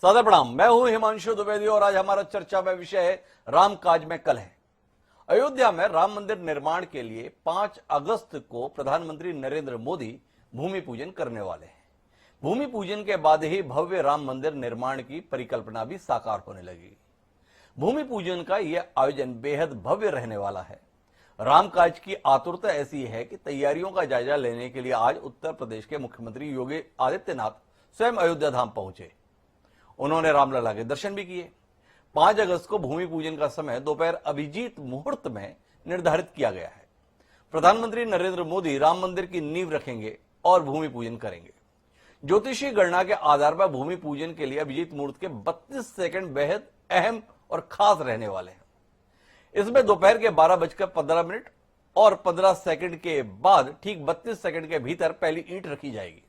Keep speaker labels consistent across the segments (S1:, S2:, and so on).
S1: सादर प्रणाम। मैं हूं हिमांशु द्विवेदी और आज हमारा चर्चा में विषय है रामकाज में कल है। अयोध्या में राम मंदिर निर्माण के लिए 5 अगस्त को प्रधानमंत्री नरेंद्र मोदी भूमि पूजन करने वाले हैं। भूमि पूजन के बाद ही भव्य राम मंदिर निर्माण की परिकल्पना भी साकार होने लगी। भूमि पूजन का यह आयोजन बेहद भव्य रहने वाला है। रामकाज की आतुरता ऐसी है कि तैयारियों का जायजा लेने के लिए आज उत्तर प्रदेश के मुख्यमंत्री योगी आदित्यनाथ स्वयं अयोध्या धाम पहुंचे। उन्होंने रामलला के दर्शन भी किए। 5 अगस्त को भूमि पूजन का समय दोपहर अभिजीत मुहूर्त में निर्धारित किया गया है। प्रधानमंत्री नरेंद्र मोदी राम मंदिर की नींव रखेंगे और भूमि पूजन करेंगे। ज्योतिषीय गणना के आधार पर भूमि पूजन के लिए अभिजीत मुहूर्त के 32 सेकंड बेहद अहम और खास रहने वाले हैं। इसमें दोपहर के 12:15 और 15 सेकंड के बाद ठीक 32 सेकंड के भीतर पहली ईंट रखी जाएगी।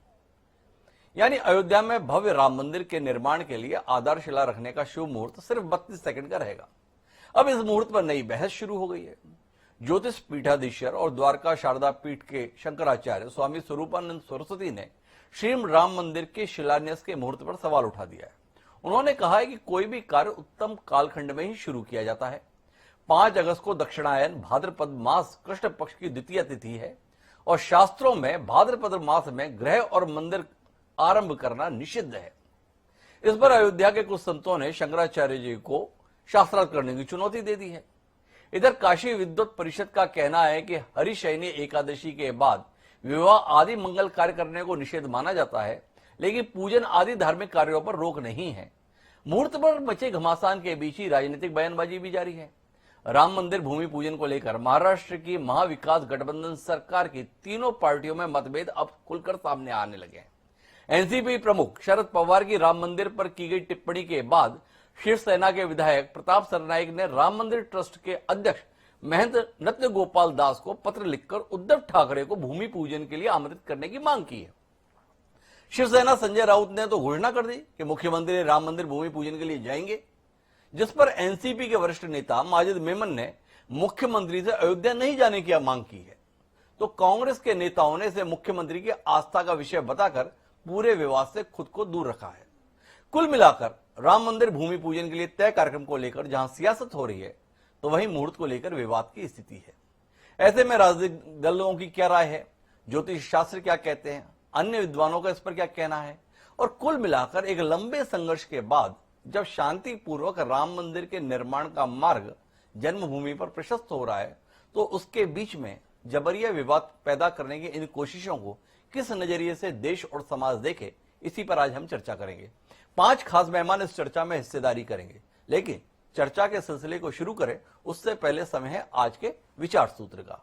S1: यानी अयोध्या में भव्य राम मंदिर के निर्माण के लिए आधारशिला रखने का शुभ मुहूर्त सिर्फ 32 सेकंड का रहेगा। अब इस मुहूर्त पर नई बहस शुरू हो गई है। ज्योतिष पीठाधीश्वर और द्वारका शारदा पीठ के शंकराचार्य स्वामी स्वरूपानंद सरस्वती ने श्री राम मंदिर के शिलान्यास के मुहूर्त पर सवाल उठा दिया है। उन्होंने कहा है कि कोई भी कार्य उत्तम कालखंड में ही शुरू किया जाता है। 5 अगस्त को दक्षिणायन भाद्रपद मास कृष्ण पक्ष की द्वितीय तिथि है और शास्त्रों में भाद्रपद मास में गृह और मंदिर आरंभ करना निषिद्ध है। इस पर अयोध्या के कुछ संतों ने शंकराचार्य जी को शास्त्रार्थ करने की चुनौती दे दी है। इधर काशी विद्वत परिषद का कहना है कि हरिशयनी एकादशी के बाद विवाह आदि मंगल कार्य करने को निषेध माना जाता है, लेकिन पूजन आदि धार्मिक कार्यों पर रोक नहीं है। मुहूर्त पर मचे घमासान के बीच ही राजनीतिक बयानबाजी भी जारी है। राम मंदिर भूमि पूजन को लेकर महाराष्ट्र की महाविकास गठबंधन सरकार की तीनों पार्टियों में मतभेद अब खुलकर सामने आने लगे हैं। एनसीपी प्रमुख शरद पवार की राम मंदिर पर की गई टिप्पणी के बाद शिवसेना के विधायक प्रताप सरनाईक ने राम मंदिर ट्रस्ट के अध्यक्ष महंत नृत्य गोपाल दास को पत्र लिखकर उद्धव ठाकरे को भूमि पूजन के लिए आमंत्रित करने की मांग की है। शिवसेना संजय राउत ने तो घोषणा कर दी कि मुख्यमंत्री राम मंदिर भूमि पूजन के लिए जाएंगे, जिस पर एनसीपी के वरिष्ठ नेता माजिद मेमन ने मुख्यमंत्री से अयोध्या नहीं जाने की मांग की है। तो कांग्रेस के नेताओं ने इसे मुख्यमंत्री की आस्था का विषय बताकर पूरे विवाद से खुद को दूर रखा है। कुल मिलाकर राम मंदिर भूमि पूजन के लिए तय कार्यक्रम को लेकर जहां सियासत हो रही है, तो वहीं मुहूर्त को लेकर विवाद की स्थिति है। ऐसे में राजनीतिक दलों की क्या राय है, ज्योतिष शास्त्र क्या कहते हैं, अन्य विद्वानों का इस पर क्या कहना है, और कुल मिलाकर एक लंबे संघर्ष के बाद जब शांतिपूर्वक राम मंदिर के निर्माण का मार्ग जन्मभूमि पर प्रशस्त हो रहा है, तो उसके बीच में जबरिया विवाद पैदा करने की इन कोशिशों को किस नजरिए से देश और समाज देखे, इसी पर आज हम चर्चा करेंगे। 5 खास मेहमान इस चर्चा में हिस्सेदारी करेंगे, लेकिन चर्चा के सिलसिले को शुरू करें उससे पहले समय है आज के विचार सूत्र का।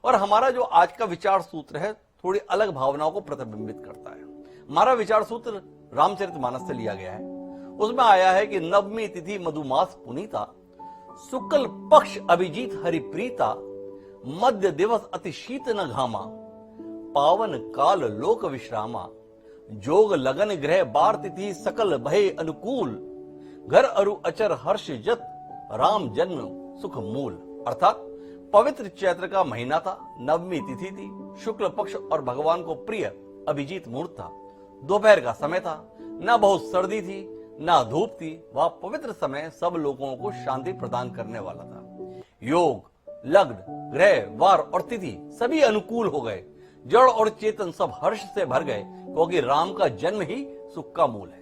S1: और हमारा जो आज का विचार सूत्र है थोड़ी अलग भावनाओं को प्रतिबिंबित करता है। हमारा विचार सूत्र रामचरितमानस से लिया गया है। उसमें आया है कि नवमी तिथि मधुमास पुनीता, शुक्ल पक्ष अभिजीत हरिप्रीता, मध्य दिवस अति शीत न घामा, पावन काल लोक विश्रामा, जोग लगन ग्रह बार तिथि सकल भय अनुकूल, घर अरु अचर हर्ष जत, राम जन्म सुख मूल। अर्थात पवित्र चैत्र का महीना था, नवमी तिथि थी, शुक्ल पक्ष और भगवान को प्रिय अभिजीत मुहूर्त था, दोपहर का समय था, न बहुत सर्दी थी न धूप थी। वह पवित्र समय सब लोगों को शांति प्रदान करने वाला था। योग, लग्न, ग्रह, वार और तिथि सभी अनुकूल हो गए। जड़ और चेतन सब हर्ष से भर गए, क्योंकि राम का जन्म ही सुख का मूल है।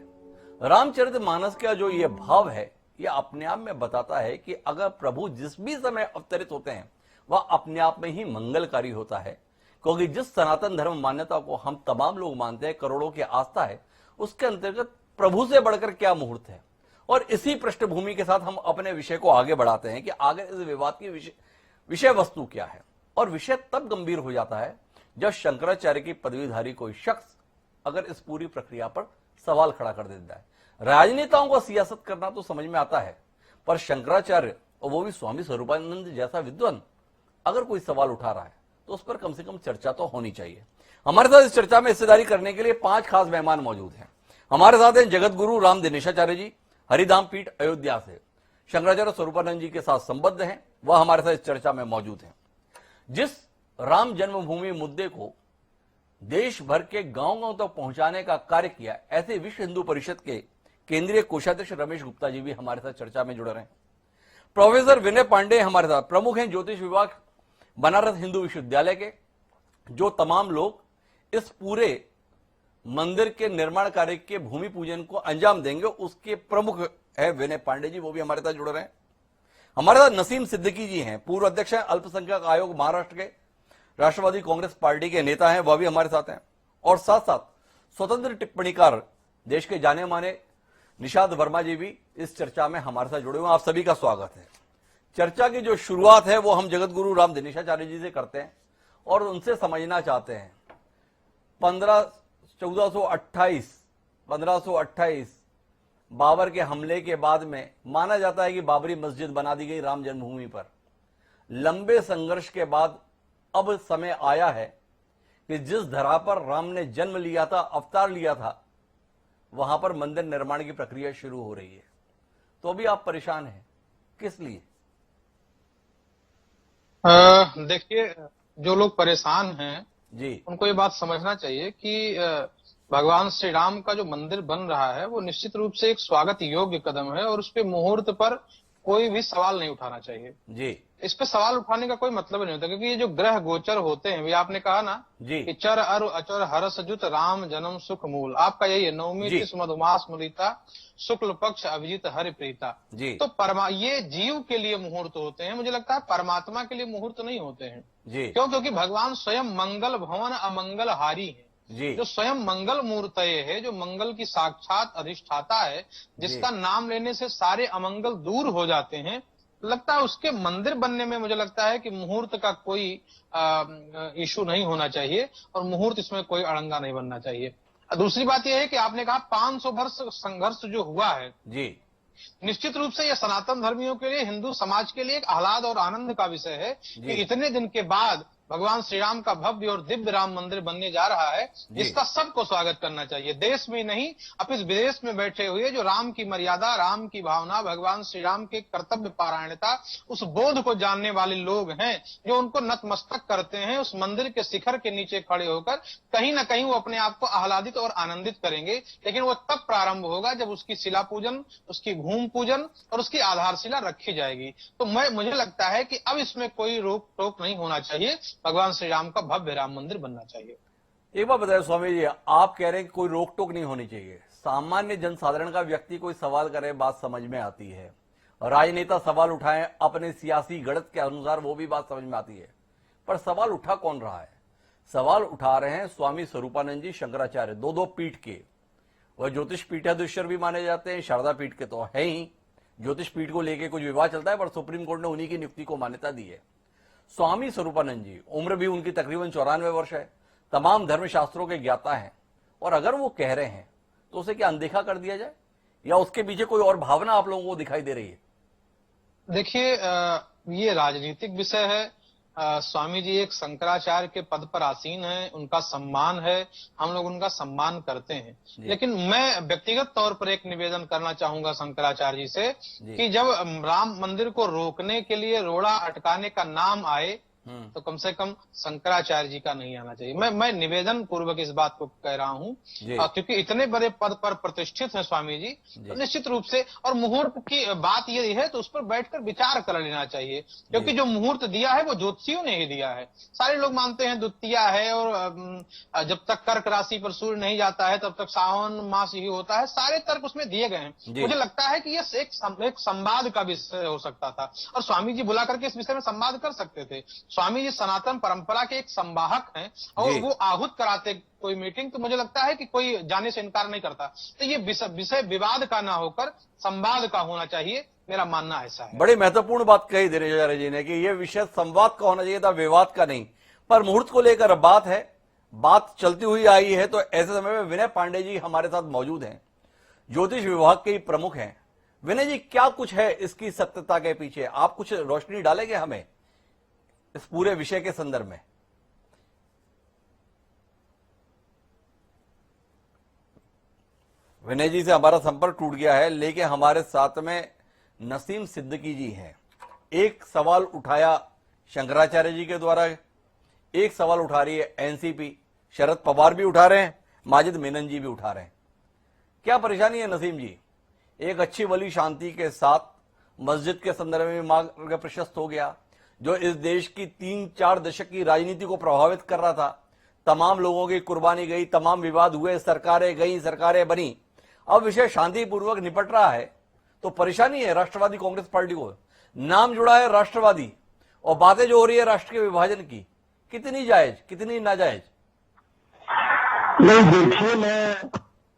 S1: रामचरितमानस का जो यह भाव है, यह अपने आप में बताता है कि अगर प्रभु जिस भी समय अवतरित होते हैं वह अपने आप में ही मंगलकारी होता है, क्योंकि जिस सनातन धर्म मान्यता को हम तमाम लोग मानते हैं, करोड़ों की आस्था है, उसके अंतर्गत प्रभु से बढ़कर क्या मुहूर्त है। और इसी पृष्ठभूमि के साथ हम अपने विषय को आगे बढ़ाते हैं कि आगे इस विवाद की विषय वस्तु क्या है। और विषय तब गंभीर हो जाता है जब शंकराचार्य की पदवीधारी कोई शख्स अगर इस पूरी प्रक्रिया पर सवाल खड़ा कर देता है। राजनेताओं को सियासत करना तो समझ में आता है, पर शंकराचार्य और वो भी स्वामी स्वरूपानंद जैसा विद्वान अगर कोई सवाल उठा रहा है तो उस पर कम से कम चर्चा तो होनी चाहिए। हमारे साथ इस चर्चा में हिस्सेदारी करने के लिए 5 खास मेहमान मौजूद हैं। हमारे साथ हैं जगत गुरु राम दिनेशाचार्य जी, हरिधाम पीठ अयोध्या से शंकराचार्य स्वरूपानंद जी के साथ संबद्ध हैं, वह हमारे साथ इस चर्चा में मौजूद हैं। जिस राम जन्मभूमि मुद्दे को देश भर के गांव-गांव तक पहुंचाने का कार्य किया, ऐसे विश्व हिंदू परिषद के केंद्रीय कोषाध्यक्ष रमेश गुप्ता जी भी हमारे साथ चर्चा में जुड़ रहे हैं। प्रोफेसर विनय पांडे हमारे साथ प्रमुख हैं ज्योतिष विभाग बनारस हिंदू विश्वविद्यालय के। जो तमाम लोग इस पूरे मंदिर के निर्माण कार्य के भूमि पूजन को अंजाम देंगे उसके प्रमुख है विनय पांडे जी, वो भी हमारे साथ जुड़ रहे हैं। हमारे साथ नसीम सिद्दीकी जी हैं, पूर्व अध्यक्ष हैं अल्पसंख्यक आयोग महाराष्ट्र के, राष्ट्रवादी कांग्रेस पार्टी के नेता हैं, वह भी हमारे साथ हैं। और साथ साथ स्वतंत्र टिप्पणीकार देश के जाने माने निषाद वर्मा जी भी इस चर्चा में हमारे साथ जुड़े हुए हैं। आप सभी का स्वागत है। चर्चा की जो शुरुआत है वो हम जगत गुरु राम दिनेशाचार्य जी से करते हैं और उनसे समझना चाहते हैं 1528 बाबर के हमले के बाद में माना जाता है कि बाबरी मस्जिद बना दी गई राम जन्मभूमि पर। लंबे संघर्ष के बाद अब समय आया है कि जिस धरा पर राम ने जन्म लिया था, अवतार लिया था, वहां पर मंदिर निर्माण की प्रक्रिया शुरू हो रही है। तो अभी आप परेशान हैं, किस लिए?
S2: देखिए, जो लोग परेशान हैं
S1: जी,
S2: उनको ये बात समझना चाहिए कि भगवान श्री राम का जो मंदिर बन रहा है वो निश्चित रूप से एक स्वागत योग्य कदम है और उस पे मुहूर्त पर कोई भी सवाल नहीं उठाना चाहिए।
S1: जी,
S2: इस पे सवाल उठाने का कोई मतलब नहीं होता, क्योंकि ये जो ग्रह गोचर होते हैं, भी आपने कहा ना
S1: जी,
S2: कि चर अरु अचर हरस जुत राम जन्म सुख मूल, आपका यही है, नवमी
S1: जी।
S2: तिथि मधुमास मुदिता शुक्ल पक्ष अभिजीत हरि प्रीता।
S1: जी,
S2: तो ये जीव के लिए मुहूर्त होते हैं, मुझे लगता है परमात्मा के लिए मुहूर्त नहीं होते हैं।
S1: जी,
S2: क्योंकि भगवान स्वयं मंगल भवन अमंगल हारी है।
S1: जी,
S2: जो स्वयं मंगल मूर्तय है, जो मंगल की साक्षात अधिष्ठाता है, जिसका नाम लेने से सारे अमंगल दूर हो जाते हैं, लगता है उसके मंदिर बनने में मुझे लगता है कि मुहूर्त का कोई इशू नहीं होना चाहिए और मुहूर्त इसमें कोई अड़ंगा नहीं बनना चाहिए। दूसरी बात यह है कि आपने कहा 500 वर्ष संघर्ष जो हुआ है,
S1: जी,
S2: निश्चित रूप से यह सनातन धर्मियों के लिए, हिंदू समाज के लिए एक आह्लाद और आनंद का विषय है कि इतने दिन के बाद भगवान श्री राम का भव्य और दिव्य राम मंदिर बनने जा रहा है, जिसका सबको स्वागत करना चाहिए। देश में नहीं, अपितु विदेश में बैठे हुए जो राम की मर्यादा, राम की भावना, भगवान श्री राम के कर्तव्य पारायणता, उस बोध को जानने वाले लोग हैं, जो उनको नतमस्तक करते हैं, उस मंदिर के शिखर के नीचे खड़े होकर कहीं ना कहीं वो अपने आप को आह्लादित और आनंदित करेंगे। लेकिन वो तब प्रारंभ होगा जब उसकी शिला पूजन, उसकी भूमि पूजन और उसकी आधारशिला रखी जाएगी। तो मुझे लगता है कि अब इसमें कोई रोक टोक नहीं होना चाहिए, भगवान श्री राम का भव्य राम मंदिर बनना चाहिए।
S1: एक बात बताइए स्वामी जी, आप कह रहे हैं कि कोई रोक टोक नहीं होनी चाहिए। सामान्य जनसाधारण का व्यक्ति कोई सवाल करे, बात समझ में आती है। राजनेता सवाल उठाएं अपने सियासी गणित के अनुसार, वो भी बात समझ में आती है। पर सवाल उठा कौन रहा है? सवाल उठा रहे हैं स्वामी स्वरूपानंद जी शंकराचार्य, दो पीठ के। वह ज्योतिष पीठाधीश्वर भी माने जाते हैं, शारदा पीठ के तो है ही। ज्योतिष पीठ को लेकर कुछ विवाद चलता है, पर सुप्रीम कोर्ट ने उन्हीं की नियुक्ति को मान्यता दी है। स्वामी स्वरूपानंद जी, उम्र भी उनकी तकरीबन 94 वर्ष है, तमाम धर्मशास्त्रों के ज्ञाता हैं, और अगर वो कह रहे हैं तो उसे क्या अनदेखा कर दिया जाए, या उसके पीछे कोई और भावना आप लोगों को दिखाई दे रही है?
S2: देखिए, ये राजनीतिक विषय है। स्वामी जी एक शंकराचार्य के पद पर आसीन है, उनका सम्मान है, हम लोग उनका सम्मान करते हैं। लेकिन मैं व्यक्तिगत तौर पर एक निवेदन करना चाहूंगा शंकराचार्य जी से कि जब राम मंदिर को रोकने के लिए, रोड़ा अटकाने का नाम आए, तो कम से कम शंकराचार्य जी का नहीं आना चाहिए। मैं निवेदन पूर्वक इस बात को कह रहा हूँ, क्योंकि इतने बड़े पद पर प्रतिष्ठित हैं स्वामी जी, तो निश्चित रूप से, और मुहूर्त की बात ये है तो उस पर बैठकर विचार कर लेना चाहिए, क्योंकि जो मुहूर्त दिया है वो ज्योतिषियों ने ही दिया है। सारे लोग मानते हैं द्वितीया है, और जब तक कर्क राशि पर सूर्य नहीं जाता है तब तक सावन मास ही होता है, सारे तर्क उसमें दिए गए हैं। मुझे लगता है कि यह एक संवाद का विषय हो सकता था, और स्वामी जी बुला करके इस विषय में संवाद कर सकते थे। स्वामी जी सनातन परंपरा के एक संवाहक हैं, और वो आहूत कराते कोई मीटिंग, तो मुझे लगता है कि कोई जाने से इनकार नहीं करता। तो ये विषय विवाद का ना होकर संवाद का होना चाहिए, मेरा मानना ऐसा है।
S1: बड़ी महत्वपूर्ण बात कही दिनेशाचार्य जी ने कि यह विषय संवाद का होना चाहिए था, विवाद का नहीं। पर मुहूर्त को लेकर बात है, बात चलती हुई आई है, तो ऐसे समय में विनय पांडे जी हमारे साथ मौजूद हैं, ज्योतिष विभाग के प्रमुख हैं। विनय जी, क्या कुछ है इसकी सत्यता के पीछे? आप कुछ रोशनी डालेंगे हमें इस पूरे विषय के संदर्भ में? विनय जी से हमारा संपर्क टूट गया है, लेकिन हमारे साथ में नसीम सिद्दीकी जी हैं। एक सवाल उठाया शंकराचार्य जी के द्वारा, एक सवाल उठा रही है एनसीपी, शरद पवार भी उठा रहे हैं, माजिद मेनन जी भी उठा रहे हैं। क्या परेशानी है नसीम जी? एक अच्छी वली शांति के साथ मस्जिद के संदर्भ में मार्ग प्रशस्त हो गया, जो इस देश की 3-4 दशक की राजनीति को प्रभावित कर रहा था। तमाम लोगों की कुर्बानी गई, तमाम विवाद हुए, सरकारें गई, सरकारें बनी। अब विषय शांतिपूर्वक निपट रहा है तो परेशानी है राष्ट्रवादी कांग्रेस पार्टी को। नाम जुड़ा है राष्ट्रवादी और बातें जो हो रही है राष्ट्र के विभाजन की, कितनी जायज कितनी नाजायज?
S3: नहीं, देखिए, मैं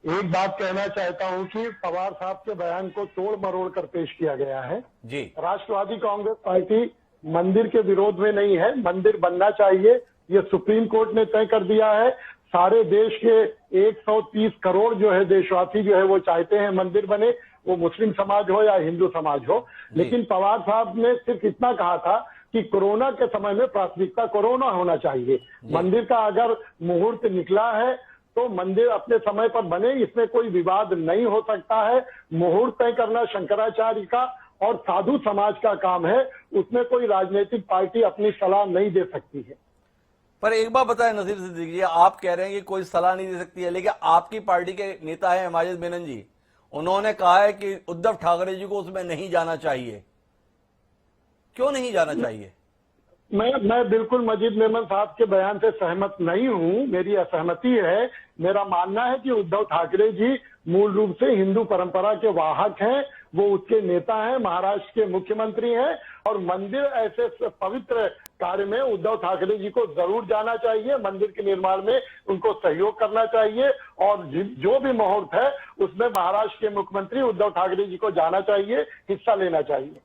S3: एक बात कहना चाहता हूं कि पवार साहब के बयान को तोड़ मरोड़ कर पेश किया गया है
S1: जी।
S3: राष्ट्रवादी कांग्रेस पार्टी मंदिर के विरोध में नहीं है। मंदिर बनना चाहिए, ये सुप्रीम कोर्ट ने तय कर दिया है। सारे देश के 130 करोड़ जो है देशवासी जो है वो चाहते हैं मंदिर बने, वो मुस्लिम समाज हो या हिंदू समाज हो। लेकिन पवार साहब ने सिर्फ इतना कहा था कि कोरोना के समय में प्राथमिकता कोरोना होना चाहिए। मंदिर का अगर मुहूर्त निकला है तो मंदिर अपने समय पर बने, इसमें कोई विवाद नहीं हो सकता है। मुहूर्त तय करना शंकराचार्य का और साधु समाज का काम है, उसमें कोई राजनीतिक पार्टी अपनी सलाह नहीं दे सकती है।
S1: पर एक बात बताएं नसीब सिद्दीकी जी, आप कह रहे हैं कि कोई सलाह नहीं दे सकती है, लेकिन आपकी पार्टी के नेता है माजिद मेनन जी, उन्होंने कहा है कि उद्धव ठाकरे जी को उसमें नहीं जाना चाहिए। क्यों नहीं जाना चाहिए?
S3: मैं बिल्कुल मजीद मेमन साहब के बयान से सहमत नहीं हूं, मेरी असहमति है। मेरा मानना है कि उद्धव ठाकरे जी मूल रूप से हिंदू परंपरा के वाहक हैं, वो उसके नेता हैं, महाराष्ट्र के मुख्यमंत्री हैं और मंदिर ऐसे पवित्र कार्य में उद्धव ठाकरे जी को जरूर जाना चाहिए। मंदिर के निर्माण में उनको सहयोग करना चाहिए और जो भी मुहूर्त है उसमें महाराष्ट्र के मुख्यमंत्री उद्धव ठाकरे जी को जाना चाहिए, हिस्सा लेना चाहिए।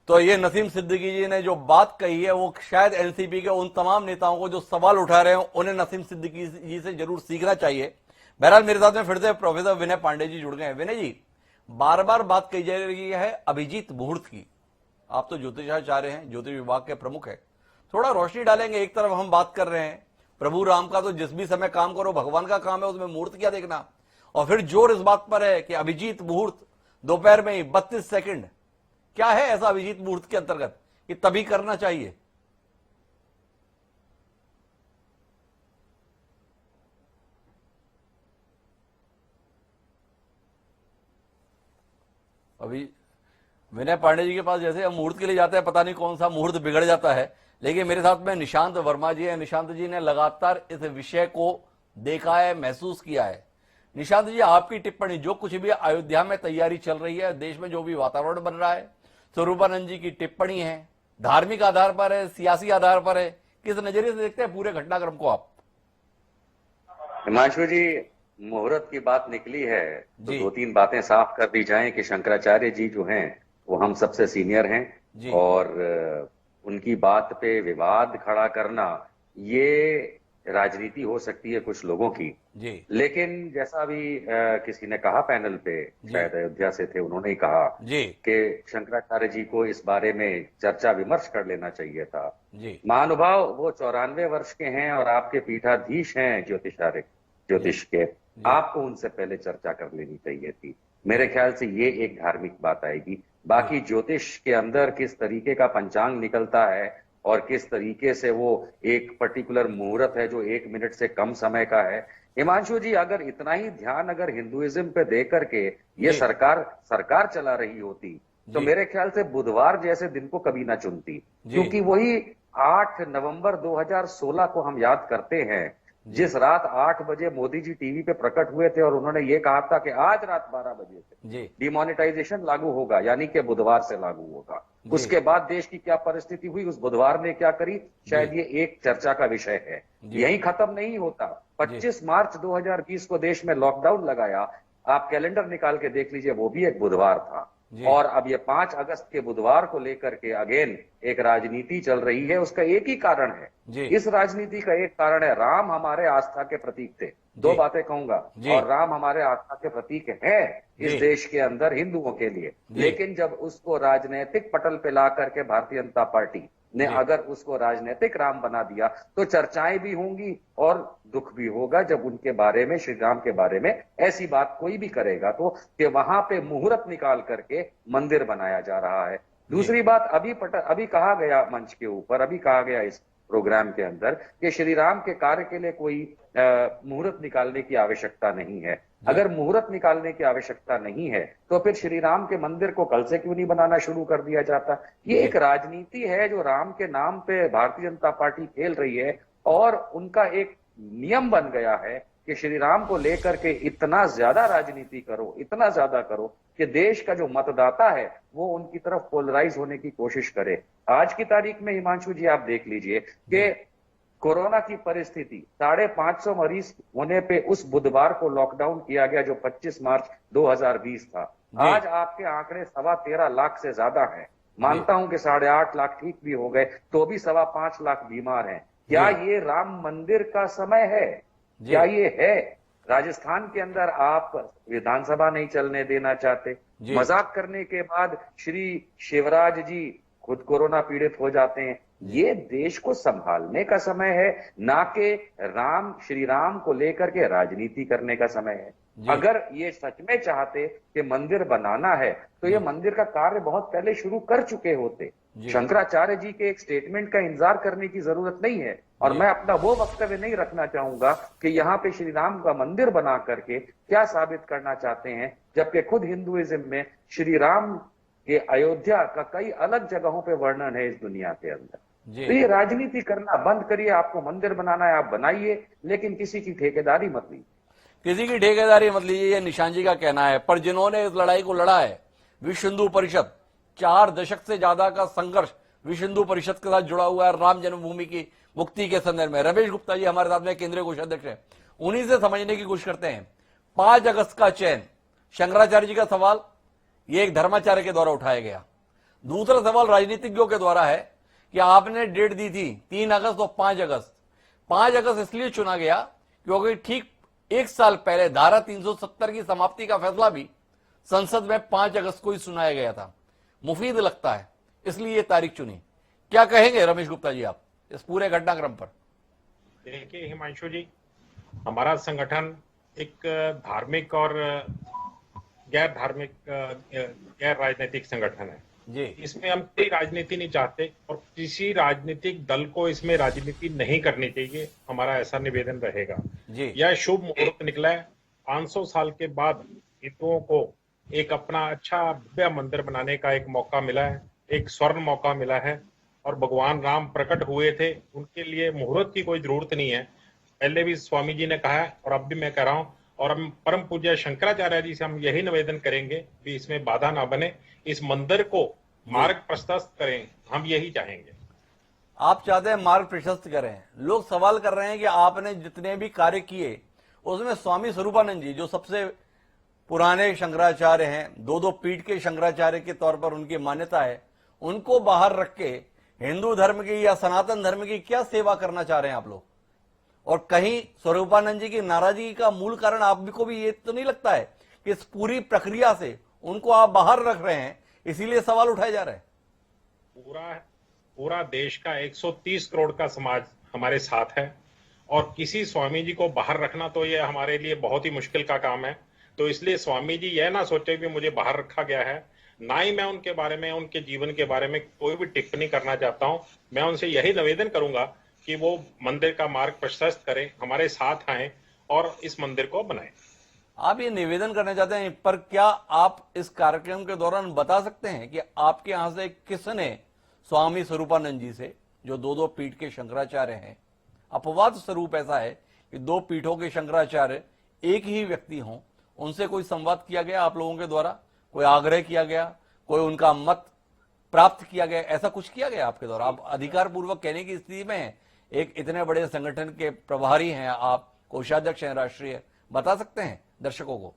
S1: तो ये नसीम सिद्दीकी जी ने जो बात कही है वो शायद एनसीपी के उन तमाम नेताओं को जो सवाल उठा रहे हैं उन्हें नसीम सिद्दीकी जी से जरूर सीखना चाहिए। बहरहाल मेरे साथ में फिर से प्रोफेसर विनय पांडे जी जुड़ गए हैं। विनय जी, बार बार बात कही जा रही है अभिजीत मुहूर्त की। आप तो ज्योतिषाचार्य हैं, ज्योतिष विभाग के प्रमुख है, थोड़ा रोशनी डालेंगे। एक तरफ हम बात कर रहे हैं प्रभु राम का, तो जिस भी समय काम करो भगवान का काम है, उसमें मुहूर्त क्या देखना। और फिर जोर इस बात पर है कि अभिजीत मुहूर्त दोपहर में ही 32 सेकंड, क्या है ऐसा अभिजीत मुहूर्त के अंतर्गत कि तभी करना चाहिए? अभी विनय पांडे जी के पास जैसे हम मुहूर्त के लिए जाते हैं, पता नहीं कौन सा मुहूर्त बिगड़ जाता है। लेकिन मेरे साथ में निशांत वर्मा जी है। निशांत जी ने लगातार इस विषय को देखा है, महसूस किया है। निशांत जी, आपकी टिप्पणी, जो कुछ भी अयोध्या में तैयारी चल रही है, देश में जो भी वातावरण बन रहा है, स्वरूपानंद जी की टिप्पणी है, धार्मिक आधार पर है, सियासी आधार पर है, किस नजरिए से देखते हैं पूरे घटनाक्रम को आप?
S4: हिमांशु जी, मुहूर्त की बात निकली है तो 2-3 बातें साफ कर दी जाएं कि शंकराचार्य जी जो हैं वो हम सबसे सीनियर हैं और उनकी बात पे विवाद खड़ा करना ये राजनीति हो सकती है कुछ लोगों की
S1: जी।
S4: लेकिन जैसा अभी किसी ने कहा पैनल पे, शायद अयोध्या से थे, उन्होंने ही कहा कि शंकराचार्य जी को इस बारे में चर्चा विमर्श कर लेना चाहिए था। महानुभाव, वो 94 वर्ष के हैं और आपके पीठाधीश हैं ज्योतिष के, आपको उनसे पहले चर्चा कर लेनी चाहिए थी। मेरे ख्याल से ये एक धार्मिक बात आएगी। बाकी ज्योतिष के अंदर किस तरीके का पंचांग निकलता है और किस तरीके से वो एक पर्टिकुलर मुहूर्त है जो 1 मिनट से कम समय का है। हिमांशु जी, अगर इतना ही ध्यान अगर हिंदुइज्म पे दे करके ये सरकार चला रही होती तो मेरे ख्याल से बुधवार जैसे दिन को कभी ना चुनती, क्योंकि वही 8 नवंबर 2016 को हम याद करते हैं, जिस रात 8 बजे मोदी जी टीवी पे प्रकट हुए थे और उन्होंने ये कहा था कि आज रात 12 बजे से डिमोनेटाइजेशन लागू होगा, यानी कि बुधवार से लागू होगा। उसके बाद देश की क्या परिस्थिति हुई, उस बुधवार ने क्या करी, शायद ये एक चर्चा का विषय है। यही खत्म नहीं होता। 25 मार्च 2020 को देश में लॉकडाउन लगाया, आप कैलेंडर निकाल के देख लीजिए, वो भी एक बुधवार था। और अब ये 5 अगस्त के बुधवार को लेकर के अगेन एक राजनीति चल रही है। उसका एक ही कारण है, इस राजनीति का एक कारण है, राम हमारे आस्था के प्रतीक थे। 2 बातें कहूंगा, और राम हमारे आस्था के प्रतीक है इस देश के अंदर हिंदुओं के लिए। लेकिन जब उसको राजनीतिक पटल पे ला करके भारतीय जनता पार्टी ने अगर उसको राजनीतिक राम बना दिया तो चर्चाएं भी होंगी और दुख भी होगा जब उनके बारे में, श्री राम के बारे में ऐसी बात कोई भी करेगा तो कि वहां पे मुहूर्त निकाल करके मंदिर बनाया जा रहा है। दूसरी बात, अभी कहा गया मंच के ऊपर, अभी कहा गया इस प्रोग्राम के अंदर कि श्री राम के कार्य के लिए कोई मुहूर्त निकालने की आवश्यकता नहीं है। अगर मुहूर्त निकालने की आवश्यकता नहीं है तो फिर श्री राम के मंदिर को कल से क्यों नहीं बनाना शुरू कर दिया जाता। ये एक राजनीति है जो राम के नाम पे भारतीय जनता पार्टी खेल रही है और उनका एक नियम बन गया है कि श्री राम को लेकर के इतना ज्यादा राजनीति करो, इतना ज्यादा करो कि देश का जो मतदाता है वो उनकी तरफ पोलराइज होने की कोशिश करे। आज की तारीख में हिमांशु जी आप देख लीजिए कि कोरोना की परिस्थिति 550 मरीज होने पे उस बुधवार को लॉकडाउन किया गया जो 25 मार्च 2020 था। आज आपके आंकड़े 13.25 लाख से ज्यादा हैं। मानता हूं कि 8.5 लाख ठीक भी हो गए तो भी 5.25 लाख बीमार हैं। क्या ये राम मंदिर का समय है? क्या ये है? राजस्थान के अंदर आप विधानसभा नहीं चलने देना चाहते। मजाक करने के बाद श्री शिवराज जी खुद कोरोना पीड़ित हो जाते हैं। ये देश को संभालने का समय है, ना कि श्री राम को लेकर के राजनीति करने का समय है। अगर ये सच में चाहते कि मंदिर बनाना है तो ये मंदिर का कार्य बहुत पहले शुरू कर चुके होते। शंकराचार्य जी के एक स्टेटमेंट का इंतजार करने की जरूरत नहीं है। और मैं अपना वो वक्तव्य नहीं रखना चाहूंगा कि यहाँ पे श्री राम का मंदिर बना करके क्या साबित करना चाहते हैं, जबकि खुद हिंदुइज्म में श्री राम के अयोध्या का कई अलग जगहों पे वर्णन है इस दुनिया के अंदर। तो ये राजनीति करना बंद करिए। आपको मंदिर बनाना है आप बनाइए, लेकिन किसी की ठेकेदारी मत लीजिए।
S1: किसी की ठेकेदारी मत लीजिए, ये निशान जी का कहना है। पर जिन्होंने इस लड़ाई को लड़ा है, विश्व हिंदू परिषद, 4 दशक से ज्यादा का संघर्ष विश्व हिंदू परिषद के साथ जुड़ा हुआ है राम जन्मभूमि की मुक्ति के संदर्भ में। रमेश गुप्ता जी हमारे साथ में केंद्रीय कोषाध्यक्ष है, उन्हीं से समझने की कोशिश करते हैं। 5 अगस्त का चयन, शंकराचार्य जी का सवाल ये एक धर्माचार्य के द्वारा उठाया गया। दूसरा सवाल राजनीतिज्ञों के द्वारा है कि आपने डेट दी थी 3 अगस्त और 5 अगस्त। 5 अगस्त इसलिए चुना गया क्योंकि ठीक 1 साल पहले धारा 370 की समाप्ति का फैसला भी संसद में 5 अगस्त को ही सुनाया गया था। मुफीद लगता है, इसलिए ये तारीख चुनी। क्या कहेंगे रमेश गुप्ता जी आप इस पूरे घटनाक्रम पर?
S5: देखिए हिमांशु जी, हमारा संगठन एक धार्मिक और गैर धार्मिक गैर राजनीतिक संगठन है
S1: जी।
S5: इसमें हम कोई राजनीति नहीं चाहते और किसी राजनीतिक दल को इसमें राजनीति नहीं करनी चाहिए, हमारा ऐसा निवेदन रहेगा जी। यह शुभ मुहूर्त निकला है। 500 साल के बाद हिंदुओं को एक अपना अच्छा भव्य मंदिर बनाने का एक मौका मिला है, एक स्वर्ण मौका मिला है। और भगवान राम प्रकट हुए थे, उनके लिए मुहूर्त की कोई जरूरत नहीं है। पहले भी स्वामी जी ने कहा है और अब भी मैं कह रहा हूं, और हम परम पूज्य शंकराचार्य जी से हम यही निवेदन करेंगे कि इसमें बाधा ना बने, इस मंदिर को मार्ग प्रशस्त करें, हम यही चाहेंगे।
S1: आप चाहते हैं मार्ग प्रशस्त करें। लोग सवाल कर रहे हैं कि आपने जितने भी कार्य किए उसमें स्वामी स्वरूपानंद जी जो सबसे पुराने शंकराचार्य हैं, 2 पीठ के शंकराचार्य के तौर पर उनकी मान्यता है, उनको बाहर रख के हिंदू धर्म की या सनातन धर्म की क्या सेवा करना चाह रहे हैं आप लोग? और कहीं स्वरूपानंद जी की नाराजगी का मूल कारण आपको भी ये तो नहीं लगता है कि इस पूरी प्रक्रिया से उनको आप बाहर रख रहे हैं, इसीलिए सवाल उठाए जा रहे हैं?
S5: पूरा देश का 130 करोड़ का समाज हमारे साथ है और किसी स्वामी जी को बाहर रखना तो ये हमारे लिए बहुत ही मुश्किल का काम है। तो इसलिए स्वामी जी यह ना सोचे कि मुझे बाहर रखा गया है, ना ही मैं उनके बारे में, उनके जीवन के बारे में कोई भी टिप्पणी करना चाहता हूं। मैं उनसे यही निवेदन करूंगा कि वो मंदिर का मार्ग प्रशस्त करें, हमारे साथ आए और इस मंदिर को बनाएं।
S1: आप ये निवेदन करना चाहते हैं, पर क्या आप इस कार्यक्रम के दौरान बता सकते हैं कि आपके यहां से किसने स्वामी स्वरूपानंद जी से, जो 2 पीठ के शंकराचार्य हैं, अपवाद स्वरूप ऐसा है कि 2 पीठों के शंकराचार्य एक ही व्यक्ति हों, उनसे कोई संवाद किया गया आप लोगों के द्वारा? कोई आग्रह किया गया, कोई उनका मत प्राप्त किया गया, ऐसा कुछ किया गया आपके द्वारा? आप अधिकार पूर्वक कहने की स्थिति में हैं, एक इतने बड़े संगठन के प्रभारी हैं आप, कोषाध्यक्ष हैं राष्ट्रीय, बता सकते हैं दर्शकों को?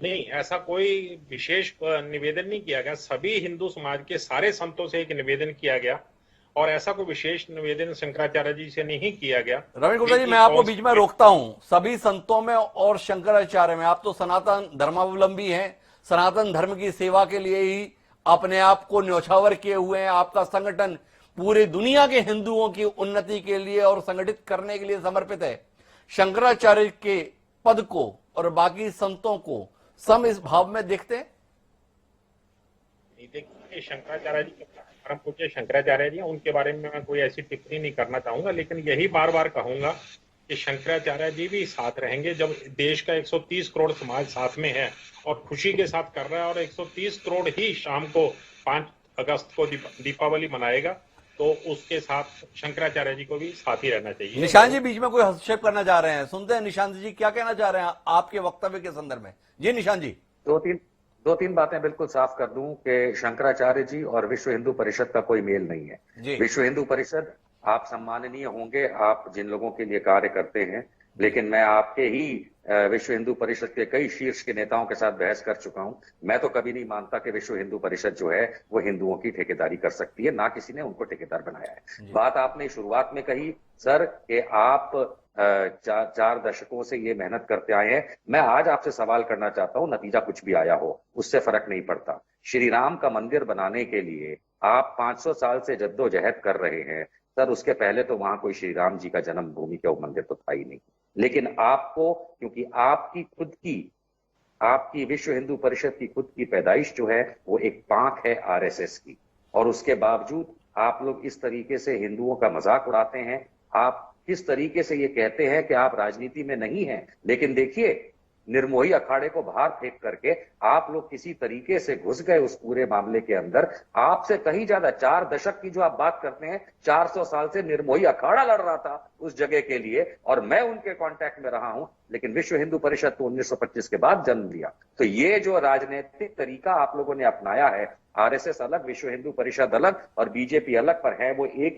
S5: नहीं, ऐसा कोई विशेष निवेदन नहीं किया गया। सभी हिंदू समाज के सारे संतों से एक निवेदन किया गया और ऐसा कोई विशेष निवेदन शंकराचार्य जी से नहीं किया गया।
S1: रमेश गुप्ता जी, मैं आपको बीच में रोकता हूं। सभी संतों में और शंकराचार्य में, आप तो सनातन धर्मावलंबी हैं, सनातन धर्म की सेवा के लिए ही अपने आप को न्यौछावर किए हुए हैं। आपका संगठन पूरी दुनिया के हिंदुओं की उन्नति के लिए और संगठित करने के लिए समर्पित है। शंकराचार्य के पद को और बाकी संतों को सम इस भाव में देखते हैं?
S5: देखिए, शंकराचार्य जी, परम पूज्य शंकराचार्य जी, उनके बारे में मैं कोई ऐसी टिप्पणी नहीं करना चाहूंगा, लेकिन यही बार बार कहूंगा कि शंकराचार्य जी भी साथ रहेंगे। जब देश का 130 करोड़ समाज साथ में है और खुशी के साथ कर रहा है और 130 करोड़ ही शाम को 5 अगस्त को दीपावली मनाएगा, तो उसके साथ शंकराचार्य जी को भी साथ ही रहना चाहिए।
S1: निशांत जी बीच में कोई हस्तक्षेप करना चाह रहे हैं, सुनते हैं निशांत जी क्या कहना चाह रहे हैं आपके वक्तव्य के संदर्भ में। जी निशांत जी।
S4: दो तीन बातें बिल्कुल साफ कर दूं कि शंकराचार्य जी और विश्व हिंदू परिषद का कोई मेल नहीं है। विश्व हिंदू परिषद, आप सम्माननीय होंगे, आप जिन लोगों के लिए कार्य करते हैं, लेकिन मैं आपके ही विश्व हिंदू परिषद के कई शीर्ष के नेताओं के साथ बहस कर चुका हूं। मैं तो कभी नहीं मानता कि विश्व हिंदू परिषद जो है वो हिंदुओं की ठेकेदारी कर सकती है, ना किसी ने उनको ठेकेदार बनाया है। बात आपने शुरुआत में कही सर कि आप 4 दशकों से ये मेहनत करते आए हैं। मैं आज आपसे सवाल करना चाहता हूं, नतीजा कुछ भी आया हो उससे फर्क नहीं पड़ता। श्री राम का मंदिर बनाने के लिए आप 500 साल से जद्दोजहद कर रहे हैं सर। उसके पहले तो वहां कोई श्री राम जी का जन्मभूमि का मंदिर तो था ही नहीं। लेकिन आपको, क्योंकि आपकी विश्व हिंदू परिषद की खुद की पैदाइश जो है वो एक पांख है आरएसएस की, और उसके बावजूद आप लोग इस तरीके से हिंदुओं का मजाक उड़ाते हैं। आप किस तरीके से ये कहते हैं कि आप राजनीति में नहीं हैं, लेकिन देखिए निर्मोही अखाड़े को बाहर फेंक करके आप लोग किसी तरीके से घुस गए उस पूरे मामले के अंदर। आपसे कहीं ज्यादा 4 दशक की जो आप बात करते हैं, 400 साल से निर्मोही अखाड़ा लड़ रहा था उस जगह के लिए, और मैं उनके कांटेक्ट में रहा हूं। लेकिन विश्व हिंदू परिषद तो 1925 के बाद जन्म लिया। तो ये जो राजनीतिक तरीका आप लोगों ने अपनाया है, आरएसएस अलग, विश्व हिंदू परिषद अलग और बीजेपी अलग, पर है वो एक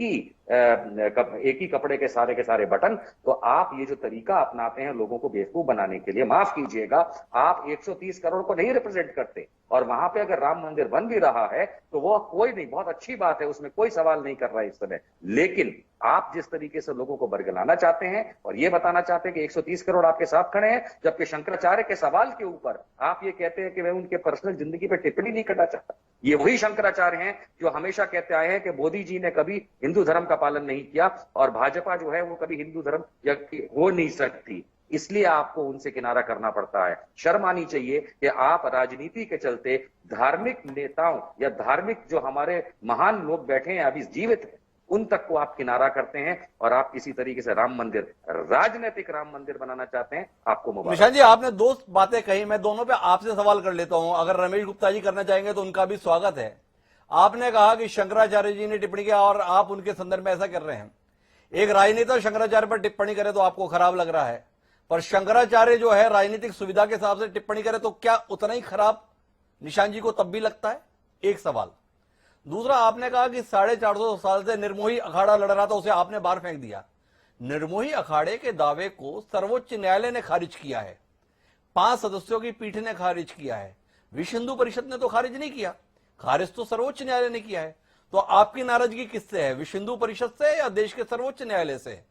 S4: ही कपड़े के सारे बटन। तो आप ये जो तरीका अपनाते हैं लोगों को बेवकूफ बनाने के लिए, माफ कीजिएगा, आप 130 करोड़ को नहीं रिप्रेजेंट करते। और वहां पे अगर राम मंदिर बन भी रहा है तो वो कोई नहीं, बहुत अच्छी बात है, उसमें कोई सवाल नहीं कर रहा है इस समय। लेकिन आप जिस तरीके से लोगों को बरगलाना चाहते हैं और ये बताना चाहते हैं कि 130 करोड़ आपके साथ खड़े हैं, जबकि शंकराचार्य के सवाल के ऊपर आप ये कहते हैं कि मैं उनके पर्सनल जिंदगी पर टिप्पणी नहीं करना चाहता। ये वही शंकराचार्य हैं जो हमेशा कहते आए हैं कि मोदी जी ने कभी हिंदू धर्म का पालन नहीं किया और भाजपा जो है वो कभी हिंदू धर्म हो नहीं सकती, इसलिए आपको उनसे किनारा करना पड़ता है। शर्म आनी चाहिए कि आप राजनीति के चलते धार्मिक नेताओं या धार्मिक जो हमारे महान लोग बैठे हैं अभी जीवित हैं, उन तक को आप किनारा करते हैं और आप किसी तरीके से राम मंदिर, राजनीतिक राम मंदिर बनाना चाहते हैं। आपको मुबारक।
S1: निशांत जी आपने 2 बातें कही, मैं दोनों पे आपसे सवाल कर लेता हूं, अगर रमेश गुप्ता जी करना चाहेंगे तो उनका भी स्वागत है। आपने कहा कि शंकराचार्य जी ने टिप्पणी किया और आप उनके संदर्भ में ऐसा कर रहे हैं। एक राजनेता शंकराचार्य पर टिप्पणी करे तो आपको खराब लग रहा है, पर शंकराचार्य जो है राजनीतिक सुविधा के हिसाब से टिप्पणी करे तो क्या उतना ही खराब निशांत जी को तब भी लगता है? एक सवाल। दूसरा, आपने कहा कि 450 साल से निर्मोही अखाड़ा लड़ रहा था, उसे आपने बाहर फेंक दिया। निर्मोही अखाड़े के दावे को सर्वोच्च न्यायालय ने खारिज किया है, 5 सदस्यों की पीठ ने खारिज किया है, विश्व हिंदू परिषद ने तो खारिज नहीं किया, खारिज तो सर्वोच्च न्यायालय ने किया है। तो आपकी नाराजगी किससे है, विश्व हिंदू परिषद से या देश के सर्वोच्च न्यायालय से?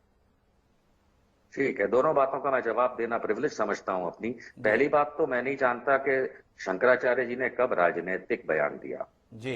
S4: ठीक है, दोनों बातों का मैं जवाब देना प्रिविलेज समझता हूं अपनी। पहली बात तो मैं नहीं जानता कि शंकराचार्य जी ने कब राजनीतिक बयान दिया।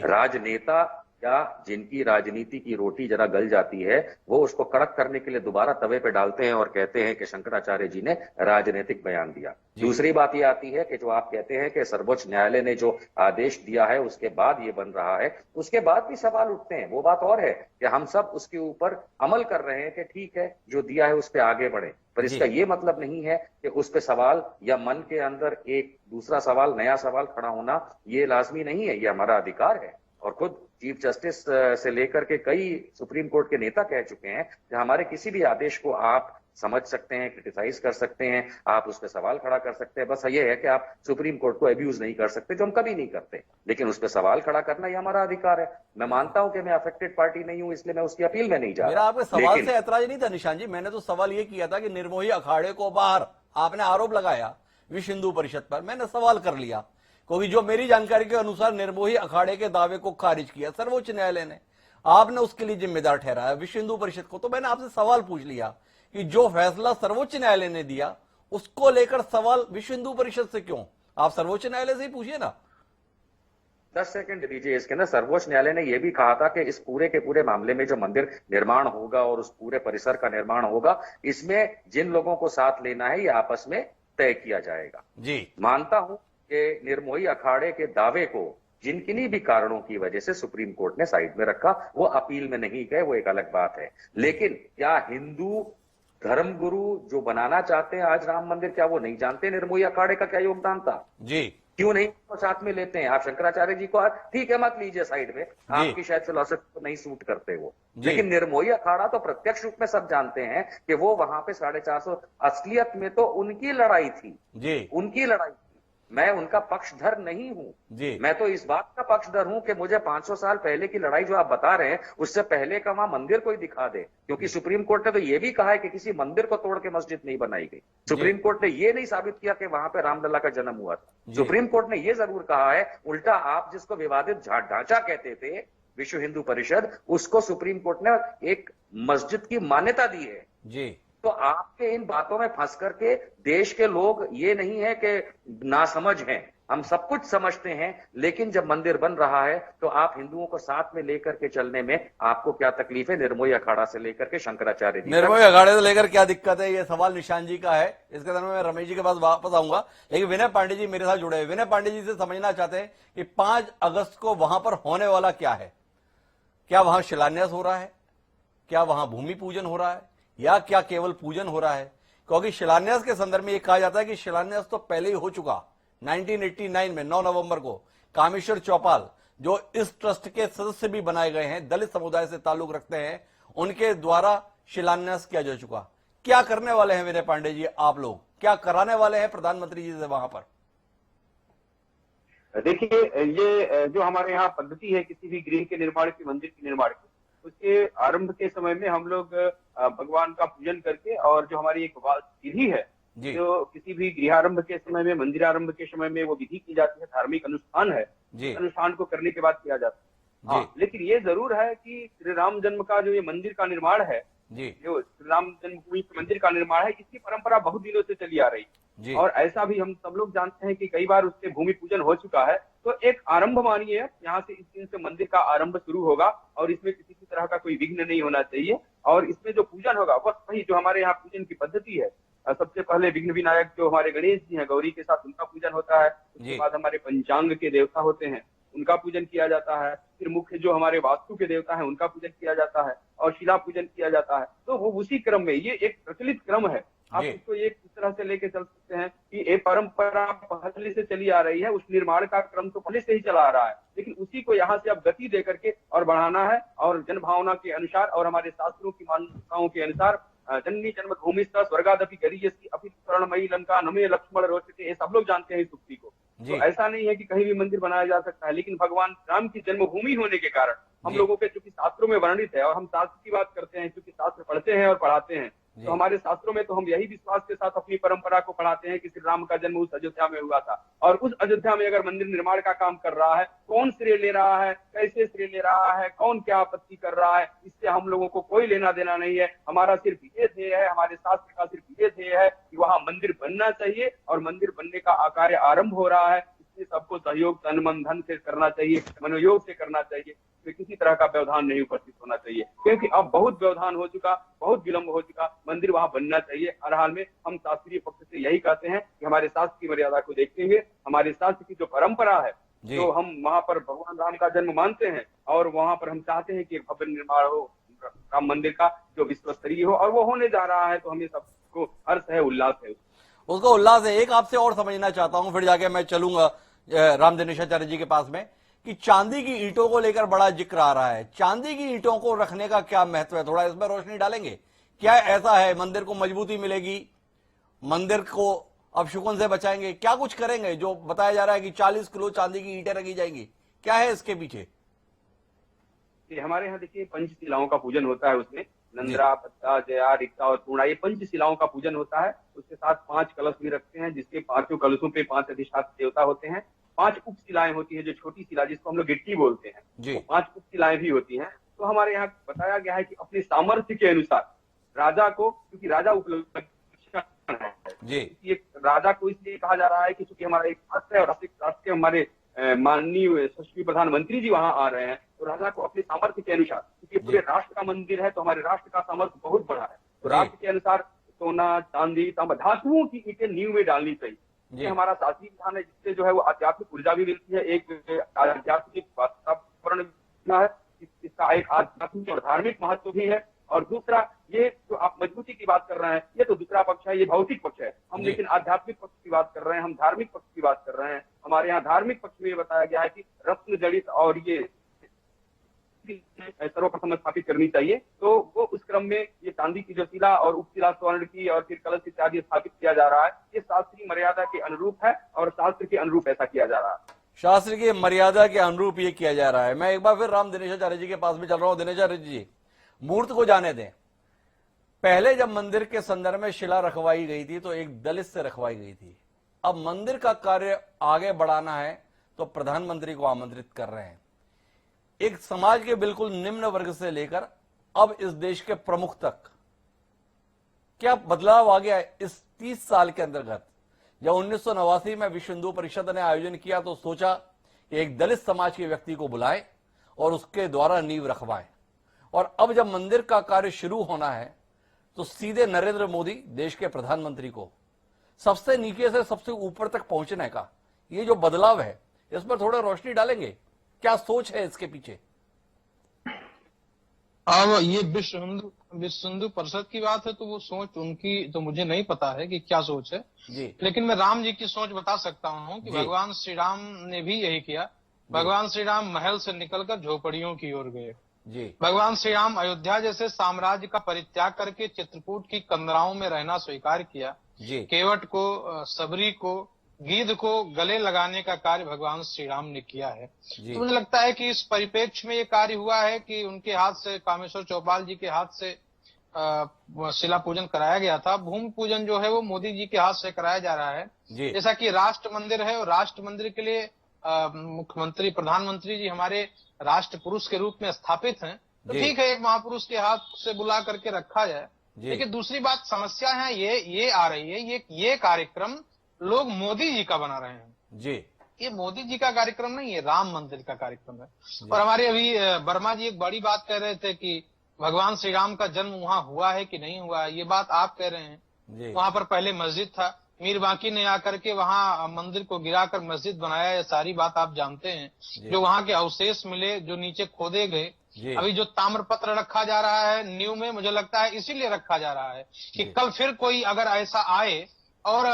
S4: राजनेता या जिनकी राजनीति की रोटी जरा गल जाती है वो उसको कड़क करने के लिए दोबारा तवे पे डालते हैं और कहते हैं कि शंकराचार्य जी ने राजनीतिक बयान दिया। दूसरी बात ये आती है कि जो आप कहते हैं कि सर्वोच्च न्यायालय ने जो आदेश दिया है उसके बाद ये बन रहा है, उसके बाद भी सवाल उठते हैं। वो बात और है कि हम सब उसके ऊपर अमल कर रहे हैं कि ठीक है जो दिया है उस पर आगे बढ़े, पर इसका ये मतलब नहीं है कि उस पर सवाल या मन के अंदर एक दूसरा सवाल, नया सवाल खड़ा होना ये लाजमी नहीं है, ये हमारा अधिकार है। और खुद चीफ जस्टिस से लेकर के कई सुप्रीम कोर्ट के नेता कह चुके हैं कि हमारे किसी भी आदेश को आप समझ सकते हैं, क्रिटिसाइज कर सकते हैं, आप उस पर सवाल खड़ा कर सकते हैं, बस ये है कि आप सुप्रीम कोर्ट को अब्यूज नहीं कर सकते, जो हम कभी नहीं करते, लेकिन उस पर सवाल खड़ा करना ये हमारा अधिकार है। मैं मानता हूं कि मैं अफेक्टेड पार्टी नहीं हूं, इसलिए मैं उसकी अपील में नहीं जा रहा।
S1: मेरा आपके सवाल से ऐतराज नहीं था निशांत जी, मैंने तो सवाल ये किया था कि निर्मोही अखाड़े को बाहर, आपने आरोप लगाया विश्व हिंदू परिषद पर, मैंने सवाल कर लिया क्योंकि जो मेरी जानकारी के अनुसार निर्मोही अखाड़े के दावे को खारिज किया सर्वोच्च न्यायालय ने, आपने उसके लिए जिम्मेदार ठहराया विश्व हिंदू परिषद को। तो मैंने आपसे सवाल पूछ लिया कि जो फैसला सर्वोच्च न्यायालय ने दिया उसको लेकर सवाल विश्व हिंदू परिषद से क्यों? आप सर्वोच्च न्यायालय से ही पूछिए ना।
S4: 10 सेकंड दीजिए इसके ना। सर्वोच्च न्यायालय ने यह भी कहा था कि इस पूरे के पूरे मामले में जो मंदिर निर्माण होगा और उस पूरे परिसर का निर्माण होगा, इसमें जिन लोगों को साथ लेना है ये आपस में तय किया जाएगा।
S1: जी
S4: मानता हूं कि निर्मोही अखाड़े के दावे को जिन किन्हीं भी कारणों की वजह से सुप्रीम कोर्ट ने साइड में रखा, वो अपील में नहीं गए, वो एक अलग बात है। लेकिन क्या हिंदू धर्मगुरु जो बनाना चाहते हैं आज राम मंदिर, क्या वो नहीं जानते निर्मोही अखाड़े का क्या योगदान था?
S1: जी,
S4: क्यों नहीं तो साथ में लेते हैं? आप शंकराचार्य जी को ठीक है मत लीजिए साइड में, आपकी शायद फिलॉसफी को नहीं सूट करते वो, लेकिन निर्मोही अखाड़ा तो प्रत्यक्ष रूप में सब जानते हैं कि वो वहां पे 450 असलियत में तो उनकी लड़ाई थी जी, उनकी लड़ाई थी। मैं उनका पक्षधर नहीं हूं जी, मैं तो इस बात का पक्षधर हूं कि मुझे 500 साल पहले की लड़ाई जो आप बता रहे हैं उससे पहले का वहां मंदिर कोई दिखा दे, क्योंकि सुप्रीम कोर्ट ने तो ये भी कहा है कि किसी मंदिर को तोड़ के मस्जिद नहीं बनाई गई। सुप्रीम कोर्ट ने ये नहीं साबित किया कि वहां पे रामलला का जन्म हुआ था। सुप्रीम कोर्ट ने ये जरूर कहा है, उल्टा आप जिसको विवादित ढांचा कहते थे विश्व हिंदू परिषद, उसको सुप्रीम कोर्ट ने एक मस्जिद की मान्यता दी है जी। तो आपके इन बातों में फंस करके देश के लोग ये नहीं है कि नासमझ हैं, हम सब कुछ समझते हैं, लेकिन जब मंदिर बन रहा है तो आप हिंदुओं को साथ में लेकर के चलने में आपको क्या तकलीफ है? निर्मोही अखाड़ा से लेकर के शंकराचार्य जी,
S1: निर्मोही अखाड़े से लेकर क्या दिक्कत है? ये सवाल निशान जी का है। इसके दौरान मैं रमेश जी के पास वापस आऊंगा, लेकिन विनय पांडे जी मेरे साथ जुड़े हैं। विनय पांडे जी से समझना चाहते हैं कि 5 अगस्त को वहां पर होने वाला क्या है? क्या वहां शिलान्यास हो रहा है? क्या वहां भूमि पूजन हो रहा है, या क्या केवल पूजन हो रहा है? क्योंकि शिलान्यास के संदर्भ में यह कहा जाता है कि शिलान्यास तो पहले ही हो चुका 1989 में 9 नवंबर को। कामेश्वर चौपाल जो इस ट्रस्ट के सदस्य भी बनाए गए हैं, दलित समुदाय से ताल्लुक रखते हैं, उनके द्वारा शिलान्यास किया जा चुका। क्या करने वाले हैं विनय पांडे जी आप लोग? क्या कराने वाले हैं प्रधानमंत्री जी से वहां पर?
S6: देखिए, ये जो हमारे यहाँ पद्धति है किसी भी गृह के निर्माण की, मंदिर के निर्माण की, उसके आरंभ के समय में हम लोग भगवान का पूजन करके, और जो हमारी एक विधि है जो किसी भी गृहारंभ के समय में, मंदिर आरंभ के समय में वो विधि की जाती है, धार्मिक अनुष्ठान है, अनुष्ठान को करने के बाद किया जाता है। हाँ, लेकिन ये जरूर है कि श्री राम जन्म का जो ये मंदिर का निर्माण है, जो श्री राम जन्मभूमि मंदिर का निर्माण है, इसकी परंपरा बहुत दिनों से चली आ रही है। और ऐसा भी हम सब लोग जानते हैं कि कई बार उससे भूमि पूजन हो चुका है। तो एक आरंभ मानिए, यहाँ से इस दिन से मंदिर का आरंभ शुरू होगा, और इसमें किसी भी तरह का कोई विघ्न नहीं होना चाहिए। और इसमें जो पूजन होगा बस वही जो हमारे यहाँ पूजन की पद्धति है। सबसे पहले विघ्न विनायक जो हमारे गणेश जी हैं, गौरी के साथ उनका पूजन होता है। उसके बाद हमारे पंचांग के देवता होते हैं, उनका पूजन किया जाता है। फिर मुख्य जो हमारे वास्तु के देवता हैं उनका पूजन किया जाता है, और शिला पूजन किया जाता है। तो वो उसी क्रम में, ये एक प्रचलित क्रम है। आप इसको एक इस तरह से लेके चल सकते हैं कि ये परंपरा पहले से चली आ रही है, उस निर्माण का क्रम तो पहले से ही चला आ रहा है, लेकिन उसी को यहाँ से अब गति दे करके और बढ़ाना है। और जनभावना के अनुसार और हमारे शास्त्रों की मान्यताओं के अनुसार, जननी जन्मभूमिस्थ स्वर्गादपि गरीयसी अपि स्वर्णमयी लंका नमे लक्ष्मण रोचते, ये सब लोग जानते हैं इस उक्ति को। तो ऐसा नहीं है कि कहीं भी मंदिर बनाया जा सकता है, लेकिन भगवान राम की जन्मभूमि होने के कारण हम लोगों के, चूंकि शास्त्रों में वर्णित है, और हम शास्त्र की बात करते हैं, क्योंकि शास्त्र पढ़ते हैं और पढ़ाते हैं, तो हमारे शास्त्रों में तो हम यही विश्वास के साथ अपनी परंपरा को पढ़ाते हैं कि श्री राम का जन्म उस अयोध्या में हुआ था। और उस अयोध्या में अगर मंदिर निर्माण का काम कर रहा है, कौन श्रेय ले रहा है, कैसे श्रेय ले रहा है, कौन क्या आपत्ति कर रहा है, इससे हम लोगों को कोई लेना देना नहीं है। हमारा सिर्फ ये ध्येय है, हमारे शास्त्र का सिर्फ ये ध्येय है कि वहाँ मंदिर बनना चाहिए, और मंदिर बनने का कार्य आरंभ हो रहा है। इसलिए सबको सहयोग तन मन धन से करना चाहिए, मनोयोग से करना चाहिए। तो किसी तरह का व्यवधान नहीं उपस्थित होना चाहिए, क्योंकि अब बहुत व्यवधान हो चुका, बहुत विलंब हो चुका। मंदिर वहां बनना चाहिए। हर हाल में हम शास्त्रीय पक्ष से यही कहते हैं कि हमारे शास्त्र की मर्यादा को देखते हुए, हमारे शास्त्र की जो परंपरा है, जो हम वहां पर भगवान राम का जन्म मानते हैं, और वहां पर हम चाहते हैं कि एक भव्य निर्माण हो राम मंदिर का, जो विश्व स्तरीय हो, और वो होने जा रहा है। तो हमें सबको हर्ष है, उल्लास है,
S1: उसको उल्लास है। एक आपसे और समझना चाहता हूं, फिर जाके मैं चलूंगा राम दिनेशाचार्य जी के पास में, कि चांदी की ईंटों को लेकर बड़ा जिक्र आ रहा है। चांदी की ईंटों को रखने का क्या महत्व है? थोड़ा इसमें रोशनी डालेंगे। क्या ऐसा है मंदिर को मजबूती मिलेगी, मंदिर को अपशुकुन से बचाएंगे, क्या कुछ करेंगे? जो बताया जा रहा है कि 40 किलो चांदी की ईंटें रखी जाएंगी, क्या है इसके पीछे?
S6: हमारे यहाँ देखिए पंचशिलाओं का पूजन होता है। उसमें नंद्रा, पत्ता, जया, रिक्ता और पूर्णा, ये पंचशिलाओं का पूजन होता है। उसके साथ 5 कलश भी रखते हैं, जिसके 5 कलशों पे 5 अधिष्ठात्र देवता होते हैं। 5 उप शिलाएं होती है, जो छोटी शिला जिसको हम लोग गिट्टी बोलते हैं, वो 5 उप शिलाएं भी होती हैं। तो हमारे यहाँ बताया गया है कि अपने सामर्थ्य के अनुसार राजा को, क्योंकि राजा उपलक्षण है, ये राजा को इसलिए कहा जा रहा है कि चूंकि हमारा एक राष्ट्र है, और राष्ट्र के हमारे माननीय यशस्वी प्रधानमंत्री जी वहां आ रहे हैं, तो राजा को अपने सामर्थ्य के अनुसार, क्योंकि पूरे राष्ट्र का मंदिर है, तो हमारे राष्ट्र का सामर्थ्य बहुत बड़ा है, तो राष्ट्र के अनुसार सोना, चांदी, तांबा, धातुओं की ईंटें नींव में डालनी चाहिए। ये हमारा शास्त्रीय विधान है, जिससे जो है वो आध्यात्मिक ऊर्जा भी मिलती है, एक आध्यात्मिक वातावरण है, इसका एक आध्यात्मिक और धार्मिक महत्व भी है। और दूसरा, ये जो आप मजबूती की बात कर रहे हैं, है ये भौतिक पक्ष है। हम लेकिन आध्यात्मिक पक्ष की बात कर रहे हैं, हम धार्मिक पक्ष की बात कर रहे हैं। हमारे यहाँ धार्मिक पक्ष में ये बताया गया है कि रत्न जड़ित और ये सर्वप्रथम स्थापित करनी चाहिए। तो वो उस क्रम में ये चांदी की जो शिला और उपशिला स्वर्ण की और फिर कलश इत्यादि स्थापित किया जा रहा है, ये शास्त्रीय मर्यादा के अनुरूप है और शास्त्र के अनुरूप ऐसा किया जा रहा है।
S1: शास्त्र की मर्यादा के अनुरूप ये किया जा रहा है। मैं एक बार फिर राम दिनेशाचार्य जी के पास में चल रहा हूं। दिनेशाचार्य जी, मूर्त को जाने दें। पहले जब मंदिर के संदर्भ में शिला रखवाई गई थी तो एक दलित से रखवाई गई थी। अब मंदिर का कार्य आगे बढ़ाना है तो प्रधानमंत्री को आमंत्रित कर रहे हैं। एक समाज के बिल्कुल निम्न वर्ग से लेकर अब इस देश के प्रमुख तक क्या बदलाव आ गया है इस 30 साल के अंतर्गत। जब 1989 में विश्व हिंदू परिषद ने आयोजन किया तो सोचा कि एक दलित समाज के व्यक्ति को बुलाए और उसके द्वारा नींव रखवाए, और अब जब मंदिर का कार्य शुरू होना है तो सीधे नरेंद्र मोदी देश के प्रधानमंत्री को सबसे नीचे से सबसे ऊपर तक पहुंचने का ये जो बदलाव है, इस पर थोड़ा रोशनी डालेंगे। क्या सोच है इसके पीछे?
S2: अब ये विश्व हिंदू परिषद की बात है तो वो सोच उनकी तो मुझे नहीं पता है कि क्या सोच है
S1: जी।
S2: लेकिन मैं राम जी की सोच बता सकता हूँ कि भगवान श्री राम ने भी यही किया। भगवान श्री राम महल से निकलकर झोपड़ियों की ओर गए
S1: जी।
S2: भगवान श्री राम अयोध्या जैसे साम्राज्य का परित्याग करके चित्रकूट की कंदराओं में रहना स्वीकार किया
S1: जी।
S2: केवट को, सबरी को, गीध को गले लगाने का कार्य भगवान श्री राम ने किया है। तो मुझे लगता है कि इस परिप्रेक्ष्य में ये कार्य हुआ है कि उनके हाथ से, कामेश्वर चौपाल जी के हाथ से शिला पूजन कराया गया था। भूमि पूजन जो है वो मोदी जी के हाथ से कराया जा रहा है। जैसा कि राष्ट्र मंदिर है और राष्ट्र मंदिर के लिए मुख्यमंत्री, प्रधानमंत्री जी हमारे राष्ट्र पुरुष के रूप में स्थापित हैं, तो ठीक है एक महापुरुष के हाथ से बुला करके रखा जाए। लेकिन दूसरी बात, समस्या है ये आ रही है, ये कार्यक्रम लोग मोदी जी का बना रहे हैं जी। ये मोदी जी का कार्यक्रम नहीं, ये राम मंदिर का कार्यक्रम है। और हमारे अभी वर्मा जी एक बड़ी बात कह रहे थे कि भगवान श्री राम का जन्म वहां हुआ है कि नहीं हुआ है। ये बात आप कह रहे हैं। वहां पर पहले मस्जिद था, मीर बांकी ने आकर के वहां मंदिर को गिराकर मस्जिद बनाया। ये सारी बात आप जानते हैं। जो वहां के अवशेष मिले, जो नीचे खोदे गए, अभी जो ताम्रपत्र रखा जा रहा है न्यू में, मुझे लगता है इसीलिए रखा जा रहा है कि कल फिर कोई अगर ऐसा आए और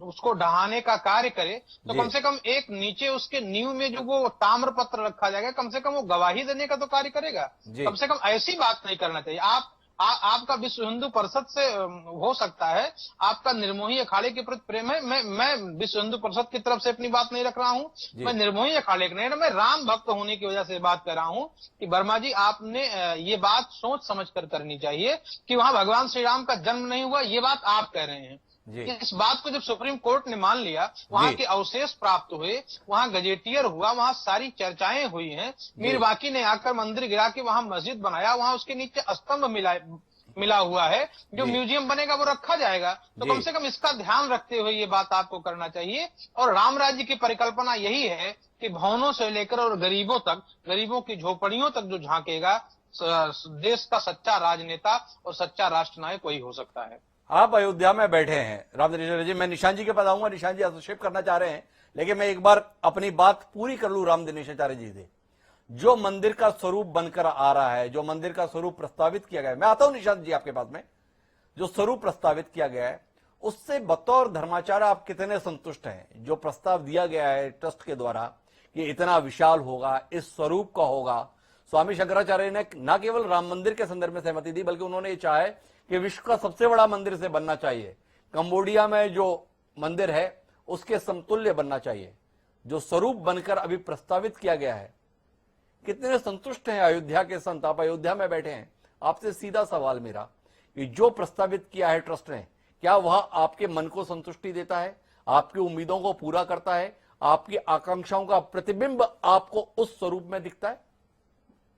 S2: उसको ढहाने का कार्य करे तो कम से कम एक नीचे उसके नींव में जो वो ताम्रपत्र रखा जाएगा, कम से कम वो गवाही देने का तो कार्य करेगा। कम से कम ऐसी बात नहीं करना चाहिए। आपका विश्व हिंदू परिषद से हो सकता है आपका निर्मोही अखाड़े के प्रति प्रेम है। मैं विश्व हिंदू परिषद की तरफ से अपनी बात नहीं रख रहा हूँ, मैं निर्मोही अखाड़े के नहीं, मैं राम भक्त होने की वजह से बात कर रहा हूँ कि वर्मा जी आपने ये बात सोच समझ कर करनी चाहिए कि वहां भगवान श्री राम का जन्म नहीं हुआ, ये बात आप कह रहे हैं। इस बात को जब सुप्रीम कोर्ट ने मान लिया, वहां के अवशेष प्राप्त हुए, वहां गजेटियर हुआ, वहां सारी चर्चाएं हुई हैं। मीर बाकी ने आकर मंदिर गिरा के वहां मस्जिद बनाया, वहां उसके नीचे स्तंभ मिला हुआ है, जो म्यूजियम बनेगा वो रखा जाएगा। तो कम से कम इसका ध्यान रखते हुए ये बात आपको करना चाहिए। और राम राज्य की परिकल्पना यही है कि भवनों से लेकर और गरीबों तक, गरीबों की झोपड़ियों तक जो झांकेगा, देश का सच्चा राजनेता और सच्चा राष्ट्र नायक वही हो सकता है।
S1: आप अयोध्या में बैठे हैं राम दिनेश जी, मैं निशान जी के पास आऊंगा। निशान जी हस्तक्षेप करना चाह रहे हैं, लेकिन मैं एक बार अपनी बात पूरी कर लूं राम दिनेशाचार्य जी से। जो मंदिर का स्वरूप बनकर आ रहा है, जो मंदिर का स्वरूप प्रस्तावित किया गया है, मैं आता हूं निशान जी आपके पास में, जो स्वरूप प्रस्तावित किया गया है उससे बतौर धर्माचार्य आप कितने संतुष्ट हैं? जो प्रस्ताव दिया गया है ट्रस्ट के द्वारा कि इतना विशाल होगा, इस स्वरूप का होगा। स्वामी शंकराचार्य ने न केवल राम मंदिर के संदर्भ में सहमति दी, बल्कि उन्होंने ये चाहा है कि विश्व का सबसे बड़ा मंदिर से बनना चाहिए, कंबोडिया में जो मंदिर है उसके समतुल्य बनना चाहिए। जो स्वरूप बनकर अभी प्रस्तावित किया गया है, कितने संतुष्ट हैं अयोध्या के संत? आप अयोध्या में बैठे हैं, आपसे सीधा सवाल मेरा कि जो प्रस्तावित किया है ट्रस्ट ने, क्या वह आपके मन को संतुष्टि देता है, आपकी उम्मीदों को पूरा करता है, आपकी आकांक्षाओं का प्रतिबिंब आपको उस स्वरूप में दिखता है?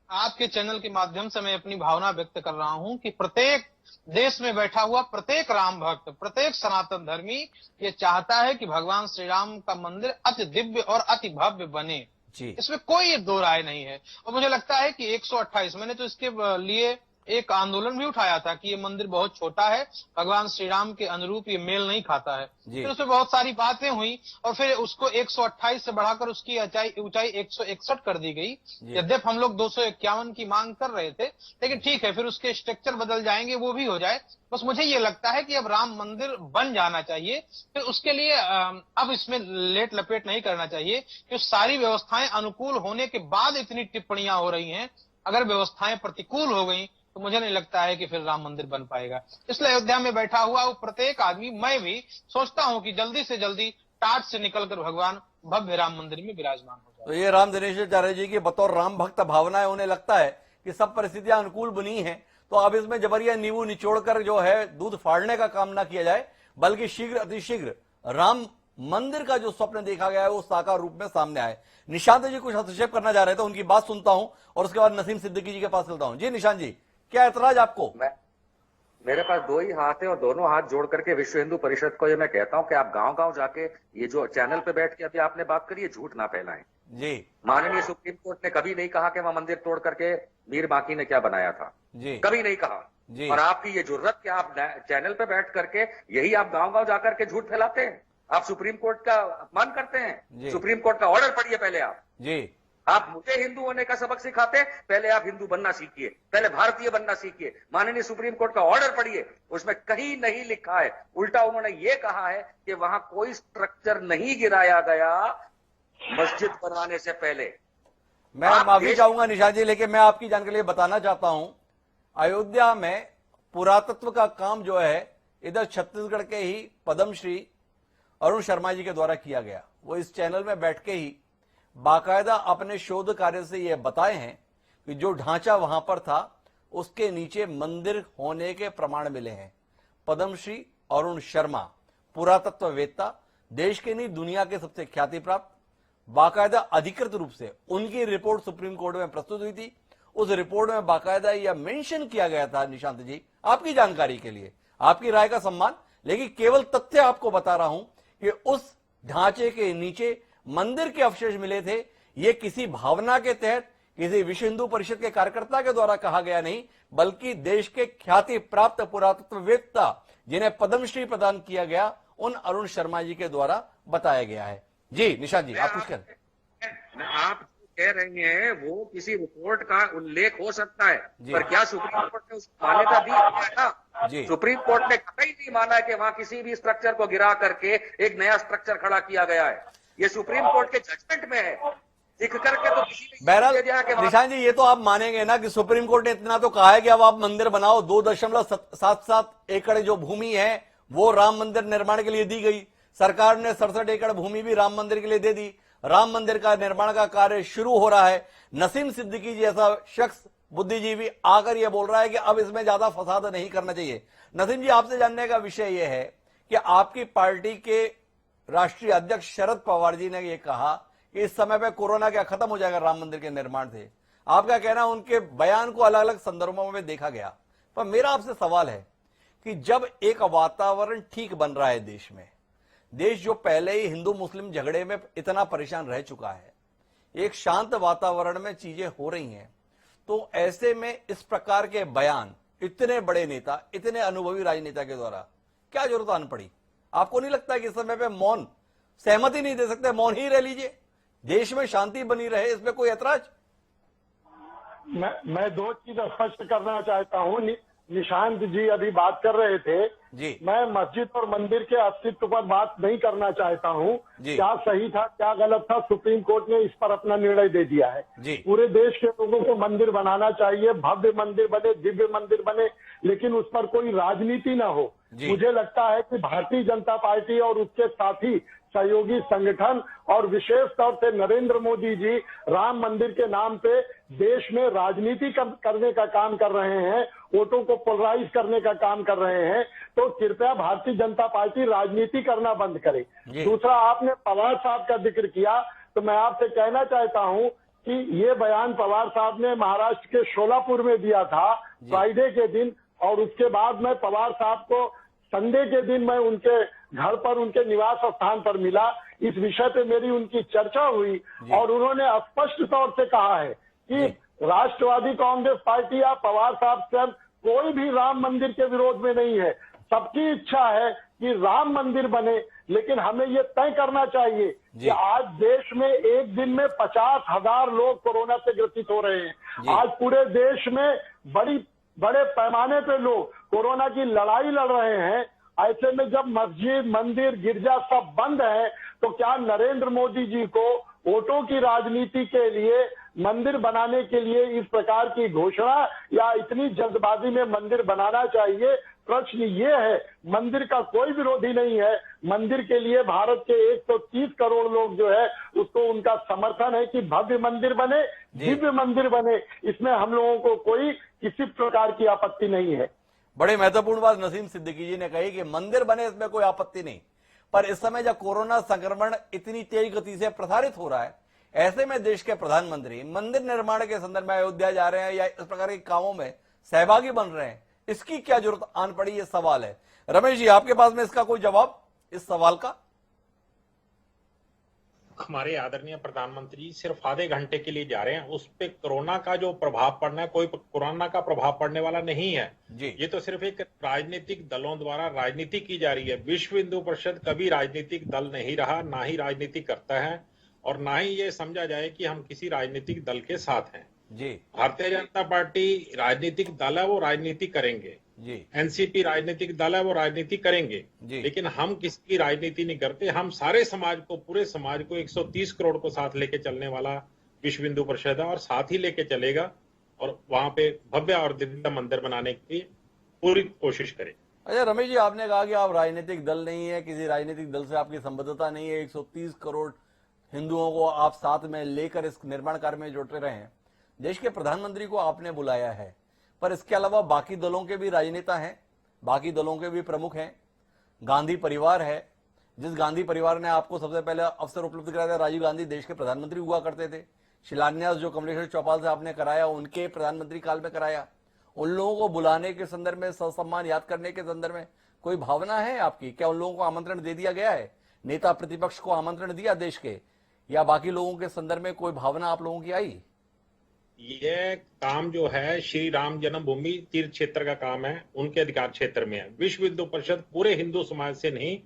S2: आपके चैनल के माध्यम से मैं अपनी भावना व्यक्त कर रहा हूं कि प्रत्येक देश में बैठा हुआ प्रत्येक राम भक्त, प्रत्येक सनातन धर्मी ये चाहता है कि भगवान श्री राम का मंदिर अति दिव्य और अति भव्य बने। इसमें कोई दो राय नहीं है। और मुझे लगता है कि 128, मैंने तो इसके लिए एक आंदोलन भी उठाया था कि ये मंदिर बहुत छोटा है, भगवान श्री राम के अनुरूप ये मेल नहीं खाता है। फिर उसमें बहुत सारी बातें हुई और फिर उसको 128 से बढ़ाकर उसकी ऊंचाई 161 कर दी गई। यद्यप हम लोग 251 की मांग कर रहे थे, लेकिन ठीक है, फिर उसके स्ट्रक्चर बदल जाएंगे, वो भी हो जाए। बस मुझे ये लगता है कि अब राम मंदिर बन जाना चाहिए। फिर उसके लिए अब इसमें लेट लपेट नहीं करना चाहिए कि सारी व्यवस्थाएं अनुकूल होने के बाद इतनी टिप्पणियां हो रही हैं। अगर व्यवस्थाएं प्रतिकूल हो गई तो मुझे नहीं लगता है कि फिर राम मंदिर बन पाएगा। इसलिए अयोध्या में बैठा हुआ वो प्रत्येक आदमी, मैं भी सोचता हूं कि जल्दी से जल्दी टाट से निकलकर भगवान भव्य राम मंदिर में विराजमान हो जाए।
S1: तो ये राम दिनेशाचार्य जी की बतौर राम भक्त भावना है, उन्हें लगता है कि सब परिस्थितियां अनुकूल बनी हैं, तो अब इसमें जबरिया नींबू निचोड़कर जो है दूध फाड़ने का काम ना किया जाए, बल्कि शीघ्र अतिशीघ्र राम मंदिर का जो स्वप्न देखा गया है वो साकार रूप में सामने आए। निशांत जी कुछ हस्तक्षेप करना चाह रहे थे, उनकी बात सुनता हूं और उसके बाद नसीम सिद्दीकी जी के पास चलता हूं। जी निशांत जी, क्या ऐतराज आपको?
S4: मेरे पास दो ही हाथ है और दोनों हाथ जोड़ करके विश्व हिंदू परिषद को ये मैं कहता हूं कि आप गांव-गांव जाके ये जो चैनल पे बैठ के अभी आपने बात करी है, झूठ ना फैलाएं।
S1: जी,
S4: माननीय सुप्रीम कोर्ट ने कभी नहीं कहा कि वहां मंदिर तोड़ करके मीर बांकी ने क्या बनाया था।
S1: जी,
S4: कभी नहीं कहा।
S1: जी।
S4: और आपकी ये जुर्रत कि आप चैनल पे बैठ करके यही आप गांव-गांव जाकर के झूठ फैलाते हैं। आप सुप्रीम कोर्ट का अपमान करते हैं। सुप्रीम कोर्ट का ऑर्डर पढ़िए पहले आप।
S1: जी,
S4: आप मुझे हिंदू होने का सबक सिखाते, पहले आप हिंदू बनना सीखिए, पहले भारतीय बनना सीखिए। माननीय सुप्रीम कोर्ट का ऑर्डर पढ़िए, उसमें कहीं नहीं लिखा है, उल्टा उन्होंने ये कहा है कि वहां कोई स्ट्रक्चर नहीं गिराया गया मस्जिद बनवाने से पहले।
S1: मैं माफी चाहूंगा निशा जी, लेकिन मैं आपकी जानकारी के लिए बताना चाहता हूं, अयोध्या में पुरातत्व का काम जो है इधर छत्तीसगढ़ के ही पद्मश्री अरुण शर्मा जी के द्वारा किया गया। वो इस चैनल में बैठ के ही बाकायदा अपने शोध कार्य से यह बताए हैं कि जो ढांचा वहां पर था उसके नीचे मंदिर होने के प्रमाण मिले हैं। पद्मश्री अरुण शर्मा पुरातत्ववेत्ता, देश के नहीं दुनिया के सबसे ख्याति प्राप्त, बाकायदा अधिकृत रूप से उनकी रिपोर्ट सुप्रीम कोर्ट में प्रस्तुत हुई थी। उस रिपोर्ट में बाकायदा यह मेंशन किया गया था, निशांत जी आपकी जानकारी के लिए, आपकी राय का सम्मान, लेकिन केवल तथ्य आपको बता रहा हूं कि उस ढांचे के नीचे मंदिर के अवशेष मिले थे। ये किसी भावना के तहत किसी विश्व हिंदू परिषद के कार्यकर्ता के द्वारा कहा गया नहीं, बल्कि देश के ख्याति प्राप्त पुरातत्ववेत्ता जिन्हें पद्मश्री प्रदान किया गया उन अरुण शर्मा जी के द्वारा बताया गया है। जी निशांत जी, आप कुछ करें।
S4: आप कह रहे हैं वो किसी रिपोर्ट का उल्लेख हो सकता है, पर क्या सुप्रीम कोर्ट ने उसको मान्यता दी? सुप्रीम कोर्ट ने कहीं नहीं माना कि वहां किसी भी स्ट्रक्चर को गिरा करके एक नया स्ट्रक्चर खड़ा किया गया है। ये सुप्रीम कोर्ट के जजमेंट में है, लिख करके तो किसी ने
S1: बहरहाल निशांत जी, ये तो आप मानेंगे ना कि सुप्रीम कोर्ट ने इतना तो कहा है कि अब आप मंदिर बनाओ। 2.77 एकड़ जो भूमि है वो राम मंदिर निर्माण के लिए दी गई। सरकार ने 67 एकड़ भूमि भी राम मंदिर के लिए दे दी। राम मंदिर का निर्माण का कार्य शुरू हो रहा है। नसीम सिद्दीकी जैसा शख्स, बुद्धिजीवी, आकर यह बोल रहा है कि अब इसमें ज्यादा फसाद नहीं करना चाहिए। नसीम जी, आपसे जानने का विषय यह है कि आपकी पार्टी के राष्ट्रीय अध्यक्ष शरद पवार जी ने यह कहा कि इस समय पे कोरोना क्या खत्म हो जाएगा राम मंदिर के निर्माण से। आपका कहना, उनके बयान को अलग अलग संदर्भों में देखा गया, पर मेरा आपसे सवाल है कि जब एक वातावरण ठीक बन रहा है देश में, देश जो पहले ही हिंदू मुस्लिम झगड़े में इतना परेशान रह चुका है, एक शांत वातावरण में चीजें हो रही हैं, तो ऐसे में इस प्रकार के बयान इतने बड़े नेता, इतने अनुभवी राजनेता के द्वारा क्या जरूरत आन पड़ी? आपको नहीं लगता कि इस समय पे मौन, सहमति नहीं दे सकते, मौन ही रह लीजिए, देश में शांति बनी रहे, इसमें कोई ऐतराज?
S3: मैं दो चीज स्पष्ट करना चाहता हूँ। निशांत जी अभी बात कर रहे थे
S1: जी।
S3: मैं मस्जिद और मंदिर के अस्तित्व पर बात नहीं करना चाहता हूँ। क्या सही था क्या गलत था, सुप्रीम कोर्ट ने इस पर अपना निर्णय दे दिया है। पूरे देश के लोगों को मंदिर बनाना चाहिए, भव्य मंदिर बने, दिव्य मंदिर बने, लेकिन उस पर कोई राजनीति ना हो। मुझे लगता है कि भारतीय जनता पार्टी और उसके साथी सहयोगी संगठन और विशेष तौर से नरेंद्र मोदी जी राम मंदिर के नाम पे देश में राजनीति करने का काम कर रहे हैं, वोटों को पोलराइज करने का काम कर रहे हैं। तो कृपया भारतीय जनता पार्टी राजनीति करना बंद करे। दूसरा, आपने पवार साहब का जिक्र किया, तो मैं आपसे कहना चाहता हूं कि ये बयान पवार साहब ने महाराष्ट्र के शोलापुर में दिया था फ्राइडे के दिन, और उसके बाद मैं पवार साहब को संडे के दिन मैं उनके घर पर, उनके निवास स्थान पर मिला। इस विषय पे मेरी उनकी चर्चा हुई और उन्होंने स्पष्ट तौर से कहा है कि राष्ट्रवादी कांग्रेस पार्टी या पवार साहब स्वयं कोई भी राम मंदिर के विरोध में नहीं है। सबकी इच्छा है कि राम मंदिर बने, लेकिन हमें ये तय करना चाहिए कि आज देश में एक दिन में 50,000 लोग कोरोना से ग्रसित हो रहे हैं। आज पूरे देश में बड़े पैमाने पे लोग कोरोना की लड़ाई लड़ रहे हैं। ऐसे में जब मस्जिद, मंदिर, गिरजा सब बंद है, तो क्या नरेंद्र मोदी जी को वोटों की राजनीति के लिए, मंदिर बनाने के लिए इस प्रकार की घोषणा या इतनी जल्दबाजी में मंदिर बनाना चाहिए? प्रश्न ये है। मंदिर का कोई विरोधी नहीं है। मंदिर के लिए भारत के 130 करोड़ लोग जो है उसको उनका समर्थन है कि भव्य मंदिर बने, दिव्य मंदिर बने। इसमें हम लोगों को कोई किसी प्रकार की आपत्ति नहीं है।
S1: बड़े महत्वपूर्ण बात नसीम सिद्दीकी जी ने कही कि मंदिर बने, इसमें कोई आपत्ति नहीं, पर इस समय जब कोरोना संक्रमण इतनी तेज गति से प्रसारित हो रहा है, ऐसे में देश के प्रधानमंत्री मंदिर निर्माण के संदर्भ में अयोध्या जा रहे हैं या इस प्रकार के कामों में सहभागी बन रहे हैं, इसकी क्या जरूरत आन पड़ी, ये सवाल है। रमेश जी, आपके पास में इसका कोई जवाब इस सवाल का?
S5: हमारे आदरणीय प्रधानमंत्री सिर्फ आधे घंटे के लिए जा रहे हैं, उस पे कोरोना का जो प्रभाव पड़ना है, कोई कोरोना का प्रभाव पड़ने वाला नहीं है जी। ये तो सिर्फ एक राजनीतिक दलों द्वारा राजनीति की जा रही है। विश्व हिंदू परिषद कभी राजनीतिक दल नहीं रहा, ना ही राजनीति करता है, और ना ही ये समझा जाए कि हम किसी राजनीतिक दल के साथ हैं
S1: जी।
S5: भारतीय जनता पार्टी राजनीतिक दल है, वो राजनीति करेंगे
S1: जी।
S5: एनसीपी राजनीतिक दल है, वो राजनीति करेंगे जी। लेकिन हम किसी की राजनीति नहीं करते। हम सारे समाज को, पूरे समाज को 130 करोड़ को साथ लेके चलने वाला विश्व हिंदू परिषद है, और साथ ही लेके चलेगा, और वहां पे भव्य और दिव्य मंदिर बनाने की पूरी कोशिश करें।
S1: अच्छा रमेश जी, आपने कहा कि आप राजनीतिक दल नहीं है, किसी राजनीतिक दल से आपकी संबद्धता नहीं है, 130 करोड़ हिंदुओं को आप साथ में लेकर इस निर्माण कार्य में जुट रहे हैं। देश के प्रधानमंत्री को आपने बुलाया है, पर इसके अलावा बाकी दलों के भी राजनेता हैं, बाकी दलों के भी प्रमुख हैं। गांधी परिवार है, जिस गांधी परिवार ने आपको सबसे पहले अवसर उपलब्ध कराया था, राजीव गांधी देश के प्रधानमंत्री हुआ करते थे। शिलान्यास जो कमलेश्वर चौपाल से आपने कराया, उनके प्रधानमंत्री काल में कराया। उन लोगों को बुलाने के संदर्भ में, ससम्मान याद करने के संदर्भ में कोई भावना है आपकी? क्या उन लोगों को आमंत्रण दे दिया गया है? नेता प्रतिपक्ष को आमंत्रण दिया देश के, या बाकी लोगों के संदर्भ में कोई भावना आप लोगों की आई?
S5: ये काम जो है श्री राम जन्मभूमि तीर्थ क्षेत्र का काम है, उनके अधिकार क्षेत्र में है। विश्व हिंदू परिषद पूरे हिंदू समाज से नहीं,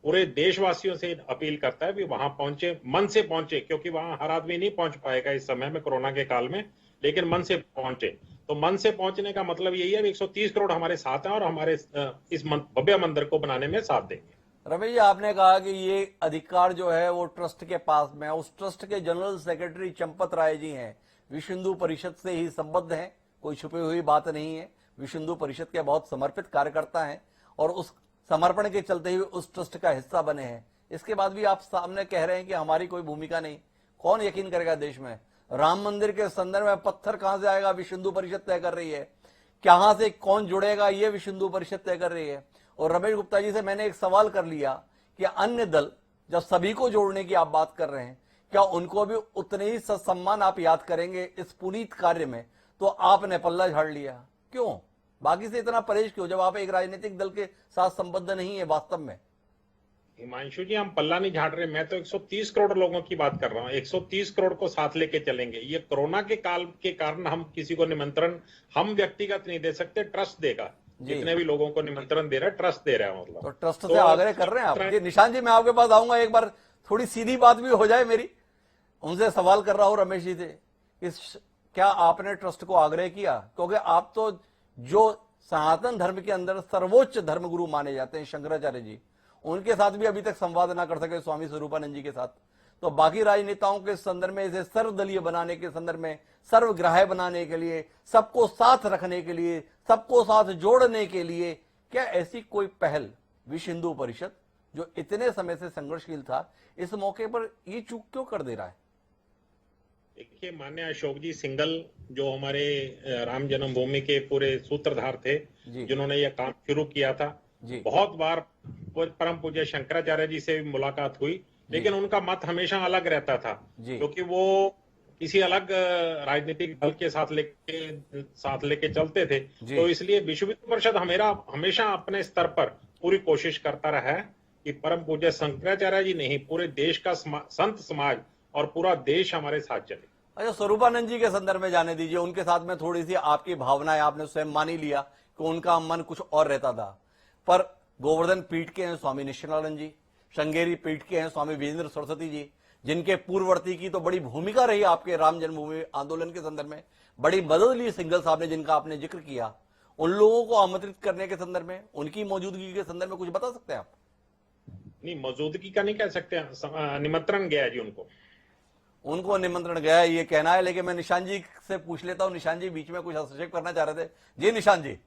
S5: पूरे देशवासियों से अपील करता है कि वहां पहुंचे, मन से पहुंचे, क्योंकि वहां हर आदमी नहीं पहुंच पाएगा इस समय में, कोरोना के काल में, लेकिन मन से पहुंचे। तो मन से पहुंचने का मतलब यही है 130 करोड़ हमारे साथ हैं और हमारे इस भव्य मंदिर को बनाने में साथ देंगे।
S1: रमेश जी, आपने कहा कि ये अधिकार जो है वो ट्रस्ट के पास में है। उस ट्रस्ट के जनरल सेक्रेटरी चंपत राय जी हैं, विश्व हिंदू परिषद से ही संबद्ध हैं, कोई छुपी हुई बात नहीं है। विश्व हिंदू परिषद के बहुत समर्पित कार्यकर्ता हैं और उस समर्पण के चलते ही उस ट्रस्ट का हिस्सा बने हैं। इसके बाद भी आप सामने कह रहे हैं कि हमारी कोई भूमिका नहीं। कौन यकीन करेगा देश में? राम मंदिर के संदर्भ में पत्थर कहां से आएगा? विश्व हिंदू परिषद तय कर रही है। कहां से कौन जुड़ेगा, ये विश्व हिंदू परिषद तय कर रही है। और रमेश गुप्ता जी से मैंने एक सवाल कर लिया कि अन्य दल जब सभी को जोड़ने की आप बात कर रहे हैं, क्या उनको भी उतने ही सम्मान आप याद करेंगे इस पुनीत कार्य में? तो आपने पल्ला झाड़ लिया क्यों? बाकी से इतना परहेज क्यों, जब आप एक राजनीतिक दल के साथ संबद्ध नहीं है वास्तव में?
S5: हिमांशु जी, हम पल्ला नहीं झाड़ रहे। मैं तो 130 करोड़ लोगों की बात कर रहा हूँ। 130 करोड़ को साथ लेके चलेंगे। ये कोरोना के काल के कारण हम किसी को निमंत्रण हम व्यक्तिगत नहीं दे सकते, ट्रस्ट देगा। जितने भी लोगों को निमंत्रण दे रहा है, ट्रस्ट दे रहा है। मतलब
S1: तो ट्रस्ट से आग्रह कर रहे हैं आप? निशान जी, मैं आपके पास आऊंगा, एक बार थोड़ी सीधी बात भी हो जाए मेरी। उनसे सवाल कर रहा हूं रमेश जी से, क्या आपने ट्रस्ट को आग्रह किया? क्योंकि आप तो जो सनातन धर्म के अंदर सर्वोच्च धर्मगुरु माने जाते हैं शंकराचार्य जी, उनके साथ भी अभी तक संवाद ना कर सके स्वामी स्वरूपानंद जी के साथ, तो बाकी राजनेताओं के संदर्भ में इसे सर्वदलीय बनाने के संदर्भ में, सर्वग्राह्य बनाने के लिए, सबको साथ रखने के लिए, सबको साथ जोड़ने के लिए, क्या ऐसी कोई पहल विश्व हिंदू परिषद जो इतने समय से संघर्षशील था, इस मौके पर ये चूक क्यों कर दे रहा है?
S5: देखिए, माननीय अशोक जी सिंघल जो हमारे राम जन्मभूमि के पूरे सूत्रधार थे, जिन्होंने यह काम शुरू किया था, बहुत बार परम पूज्य शंकराचार्य जी से भी मुलाकात हुई, लेकिन उनका मत हमेशा अलग रहता था, क्योंकि वो किसी अलग राजनीतिक दल के साथ लेके चलते थे। तो इसलिए विश्व हिंदू परिषद हमेशा अपने स्तर पर पूरी कोशिश करता रहा है कि परम पूज्य शंकराचार्य जी नहीं, पूरे देश का संत समाज और पूरा देश हमारे साथ चले।
S1: अच्छा, स्वरूपानंद जी के संदर्भ में जाने दीजिए, उनके साथ में थोड़ी सी आपकी भावनाएं, आपने स्वयं मान ही लिया कि उनका मन कुछ और रहता था, पर गोवर्धन पीठ के हैं स्वामी निश्चलानंद जी, श्रृंगेरी पीठ के हैं स्वामी वीरेंद्र सरस्वती जी, जिनके पूर्ववर्ती की तो बड़ी भूमिका रही आपके राम जन्मभूमि आंदोलन के संदर्भ में, बड़ी मदद ली सिंघल साहब ने, जिनका आपने जिक्र किया, उन लोगों को आमंत्रित करने के संदर्भ में, उनकी मौजूदगी के संदर्भ में कुछ बता सकते हैं आप?
S5: नहीं, मौजूदगी का नहीं कह सकते, निमंत्रण गया है जी
S1: उनको निमंत्रण गया है ये कहना है, लेकिन मैं निशान जी से पूछ लेता हूं। निशान जी बीच में कुछ हस्तक्षेप करना चाह रहे थे जी। निशान जी,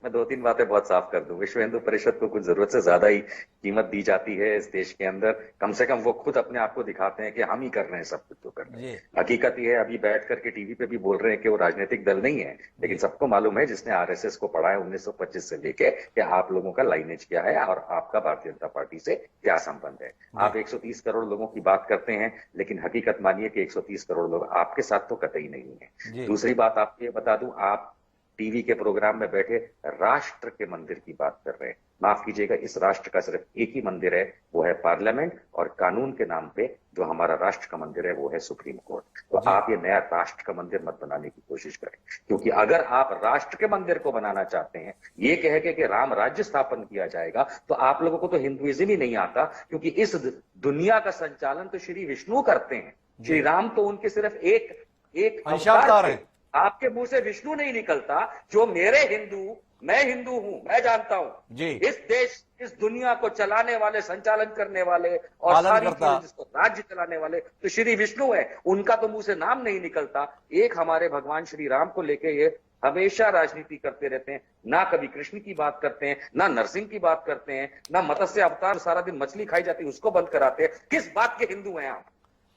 S4: मैं 2-3 बातें बहुत साफ कर दूं। विश्व हिंदू परिषद को कुछ जरूरत से ज्यादा ही कीमत दी जाती है इस देश के अंदर। कम से कम वो खुद अपने आप को दिखाते हैं कि हम ही कर रहे हैं सब कुछ, तो कर रहे हैं। हकीकत ये है, अभी बैठ करके टीवी पे भी बोल रहे हैं कि वो राजनीतिक दल नहीं है, लेकिन सबको मालूम है, जिसने आरएसएस को पढ़ा है 1925 से लेके, कि आप लोगों का लाइनेज क्या है और आपका भारतीय जनता पार्टी से क्या संबंध है। आप 130 करोड़ लोगों की बात करते हैं, लेकिन हकीकत मानिए कि 130 करोड़ लोग आपके साथ तो कतई नहीं है। दूसरी बात आपको ये बता दूं, आप टीवी के प्रोग्राम में बैठे राष्ट्र के मंदिर की बात कर रहे हैं। माफ कीजिएगा, इस राष्ट्र का सिर्फ एक ही मंदिर है, वो है पार्लियामेंट, और कानून के नाम पे जो हमारा राष्ट्र का मंदिर है वो है सुप्रीम कोर्ट। तो आप ये नया राष्ट्र का मंदिर मत बनाने की कोशिश करें, क्योंकि अगर आप राष्ट्र के मंदिर को बनाना चाहते हैं ये कह के कि राम राज्य स्थापन किया जाएगा, तो आप लोगों को तो हिंदुइज्म ही नहीं आता, क्योंकि इस दुनिया का संचालन तो श्री विष्णु करते हैं। श्री राम तो उनके सिर्फ एक अवतार है। आपके मुंह से विष्णु नहीं निकलता। जो मेरे हिंदू, मैं हिंदू हूं, मैं जानता हूं जी, इस देश, इस दुनिया को चलाने वाले, संचालन करने वाले और सारी चीजें जिसको राज्य चलाने वाले तो श्री विष्णु है। उनका तो मुंह से नाम नहीं निकलता। एक हमारे भगवान श्री राम को लेके ये हमेशा राजनीति करते रहते हैं, ना कभी कृष्ण की बात करते हैं, ना नरसिंह की बात करते हैं, ना मत्स्य अवतार सारा दिन मछली खाई जाती है उसको बंद कराते हैं। किस बात के हिंदू हैं आप?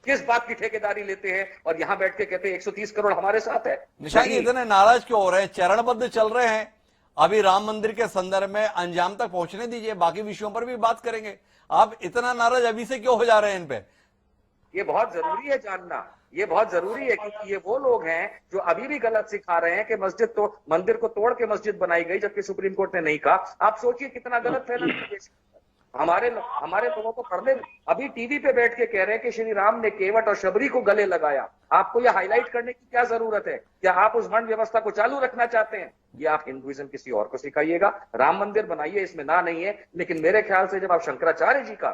S4: किस बात की ठेकेदारी लेते हैं और यहां बैठ के कहते हैं 130 करोड़ हमारे साथ है?
S1: निशान जी, इतने नाराज क्यों हो रहे हैं? चरणबद्ध चल रहे हैं। अभी राम मंदिर के संदर्भ में अंजाम तक पहुंचने दीजिए, बाकी विषयों पर भी बात करेंगे। आप इतना नाराज अभी से क्यों हो जा रहे हैं इन पे?
S4: ये बहुत जरूरी है जानना, ये बहुत जरूरी है, क्योंकि ये वो लोग हैं जो अभी भी गलत सिखा रहे हैं कि मंदिर को तोड़ के मस्जिद बनाई गई, जबकि सुप्रीम कोर्ट ने नहीं कहा। आप सोचिए कितना गलत फैला। हमारे लोगों को पढ़ने, अभी टीवी पे बैठ के कह रहे हैं कि श्री राम ने केवट और शबरी को गले लगाया। आपको यह हाईलाइट करने की क्या जरूरत है? क्या आप उस वर्ण व्यवस्था को चालू रखना चाहते हैं? ये आप हिंदुइज्म किसी और को सिखाइएगा। राम मंदिर बनाइए, इसमें ना नहीं है, लेकिन मेरे ख्याल से जब आप शंकराचार्य जी का,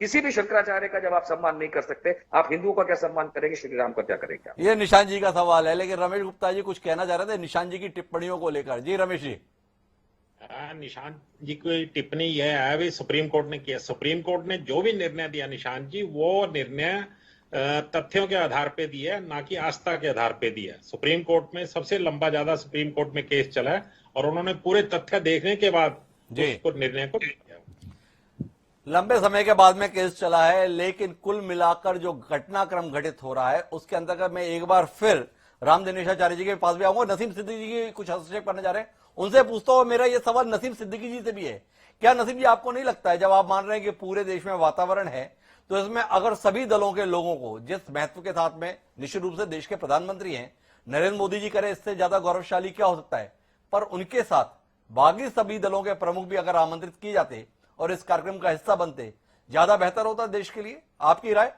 S4: किसी भी शंकराचार्य का जब आप सम्मान नहीं कर सकते, आप हिंदुओं का क्या सम्मान करेंगे? श्री राम का क्या करेंगे?
S1: ये निशान जी का सवाल है, लेकिन रमेश गुप्ता जी कुछ कहना चाह रहे थे निशान जी की टिप्पणियों को लेकर। जी रमेश जी।
S5: निशान जी की टिप्पणी यह है, भी सुप्रीम कोर्ट ने किया। सुप्रीम कोर्ट ने जो भी निर्णय दिया निशान जी, वो निर्णय तथ्यों के आधार पे दिया है, ना कि आस्था के आधार पे दिया है। सुप्रीम कोर्ट में सबसे लंबा ज्यादा सुप्रीम कोर्ट में केस चला है और उन्होंने पूरे तथ्य देखने के बाद उसको निर्णय को दिया।
S1: लंबे समय के बाद में केस चला है, लेकिन कुल मिलाकर जो घटनाक्रम घटित हो रहा है उसके अंतर्गत मैं एक बार फिर राम दिनेशाचार्य जी के पास भी आऊंगा। नसीम सिद्दीकी जी कुछ हस्तक्षेप करना चाह रहे हैं, उनसे पूछता हूं। मेरा यह सवाल नसीम सिद्दीकी जी से भी है। क्या नसीम जी, आपको नहीं लगता है, जब आप मान रहे हैं कि पूरे देश में वातावरण है, तो इसमें अगर सभी दलों के लोगों को जिस महत्व के साथ में निश्चित रूप से देश के प्रधानमंत्री हैं नरेंद्र मोदी जी करे, इससे ज्यादा गौरवशाली क्या हो सकता है? पर उनके साथ बाकी सभी दलों के प्रमुख भी अगर आमंत्रित किए जाते और इस कार्यक्रम का हिस्सा बनते, ज्यादा बेहतर होता देश के लिए। आपकी राय?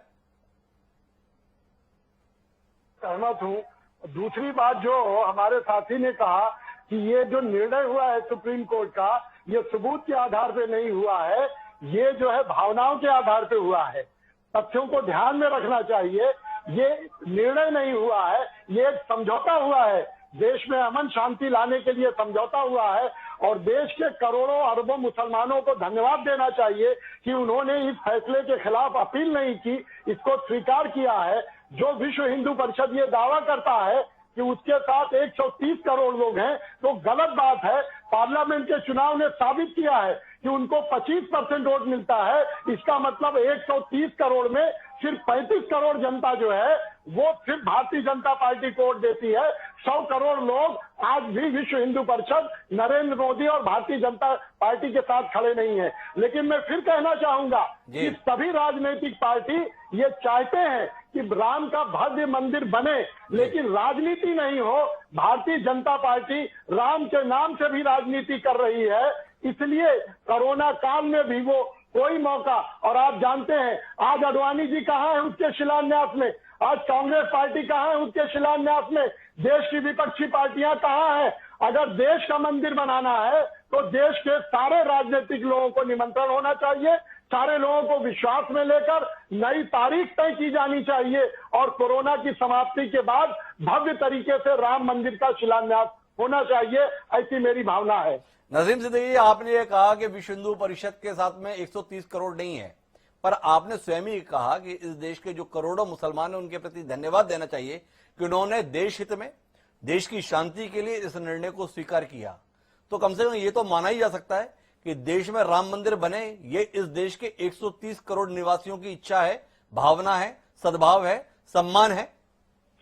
S3: सहमत हूं। दूसरी बात जो हमारे साथी ने कहा कि ये जो निर्णय हुआ है सुप्रीम कोर्ट का, ये सबूत के आधार पे नहीं हुआ है, ये जो है भावनाओं के आधार पे हुआ है। तथ्यों को ध्यान में रखना चाहिए। ये निर्णय नहीं हुआ है, ये एक समझौता हुआ है। देश में अमन शांति लाने के लिए समझौता हुआ है और देश के करोड़ों अरबों मुसलमानों को धन्यवाद देना चाहिए कि उन्होंने इस फैसले के खिलाफ अपील नहीं की, इसको स्वीकार किया है। जो विश्व हिंदू परिषद ये दावा करता है कि उसके साथ 130 करोड़ लोग हैं, तो गलत बात है। पार्लियामेंट के चुनाव ने साबित किया है कि उनको 25% वोट मिलता है। इसका मतलब 130 करोड़ में सिर्फ 35 करोड़ जनता जो है वो सिर्फ भारतीय जनता पार्टी को वोट देती है। 100 करोड़ लोग आज भी विश्व हिंदू परिषद, नरेंद्र मोदी और भारतीय जनता पार्टी के साथ खड़े नहीं है। लेकिन मैं फिर कहना चाहूंगा कि सभी राजनीतिक पार्टी ये चाहते हैं कि राम का भव्य मंदिर बने, लेकिन राजनीति नहीं हो। भारतीय जनता पार्टी राम के नाम से भी राजनीति कर रही है, इसलिए कोरोना काल में भी वो कोई मौका, और आप जानते हैं आज अडवाणी जी कहाँ है उसके शिलान्यास में, आज कांग्रेस पार्टी कहाँ है उसके शिलान्यास में? देश की विपक्षी पार्टियां कहाँ हैं? अगर देश का मंदिर बनाना है तो देश के सारे राजनीतिक लोगों को निमंत्रण होना चाहिए, सारे लोगों को विश्वास में लेकर नई तारीख तय की जानी चाहिए और कोरोना की समाप्ति के बाद भव्य तरीके से राम मंदिर का शिलान्यास होना चाहिए, ऐसी मेरी भावना है।
S1: नसीम सिद्दीकी, आपने ये कहा कि विश्व हिंदू परिषद के साथ में 130 करोड़ नहीं है, पर आपने स्वयं ही कहा कि इस देश के जो करोड़ों मुसलमान हैं उनके प्रति धन्यवाद देना चाहिए कि उन्होंने देश हित में, देश की शांति के लिए इस निर्णय को स्वीकार किया। तो कम से कम ये तो माना ही जा सकता है कि देश में राम मंदिर बने, ये इस देश के 130 करोड़ निवासियों की इच्छा है, भावना है, सद्भाव है, सम्मान है।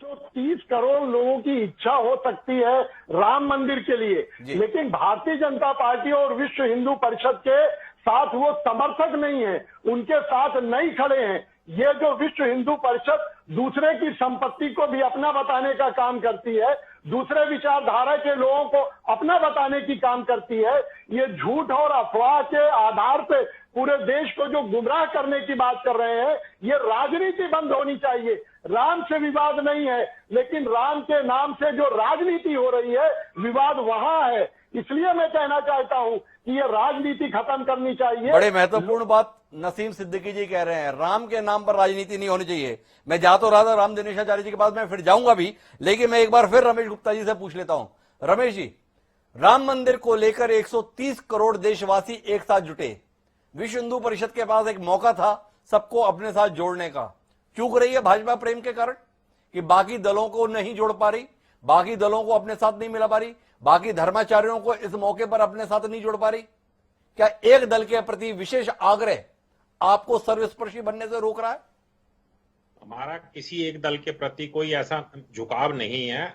S3: 130 करोड़ लोगों की इच्छा हो सकती है राम मंदिर के लिए, लेकिन भारतीय जनता पार्टी और विश्व हिंदू परिषद के साथ वो समर्थक नहीं है, उनके साथ नहीं खड़े हैं। ये जो विश्व हिंदू परिषद दूसरे की संपत्ति को भी अपना बताने का काम करती है, दूसरे विचारधारा के लोगों को अपना बताने की काम करती है, ये झूठ और अफवाह के आधार पे पूरे देश को जो गुमराह करने की बात कर रहे हैं, ये राजनीति बंद होनी चाहिए। राम से विवाद नहीं है, लेकिन राम के नाम से जो राजनीति हो रही है, विवाद वहां है। इसलिए मैं कहना चाहता हूं कि ये राजनीति खत्म करनी चाहिए।
S1: बड़े महत्वपूर्ण बात नसीम सिद्दीकी जी कह रहे हैं, राम के नाम पर राजनीति नहीं होनी चाहिए। मैं जा तो रहा था राम दिनेशाचार्य जी के पास, मैं फिर जाऊंगा भी, लेकिन मैं एक बार फिर रमेश गुप्ता जी से पूछ लेता हूं। रमेश जी, राम मंदिर को लेकर 130 करोड़ देशवासी एक साथ जुटे, विश्व हिंदू परिषद के पास एक मौका था सबको अपने साथ जोड़ने का, चूक रही है भाजपा प्रेम के कारण कि बाकी दलों को नहीं जोड़ पा रही, बाकी दलों को अपने साथ नहीं मिला पा रही, बाकी धर्माचार्यों को इस मौके पर अपने साथ नहीं जोड़ पा रही। क्या एक दल के प्रति विशेष आग्रह आपको सर्वस्पर्शी बनने से रोक रहा है?
S5: हमारा किसी एक दल के प्रति कोई ऐसा झुकाव नहीं है।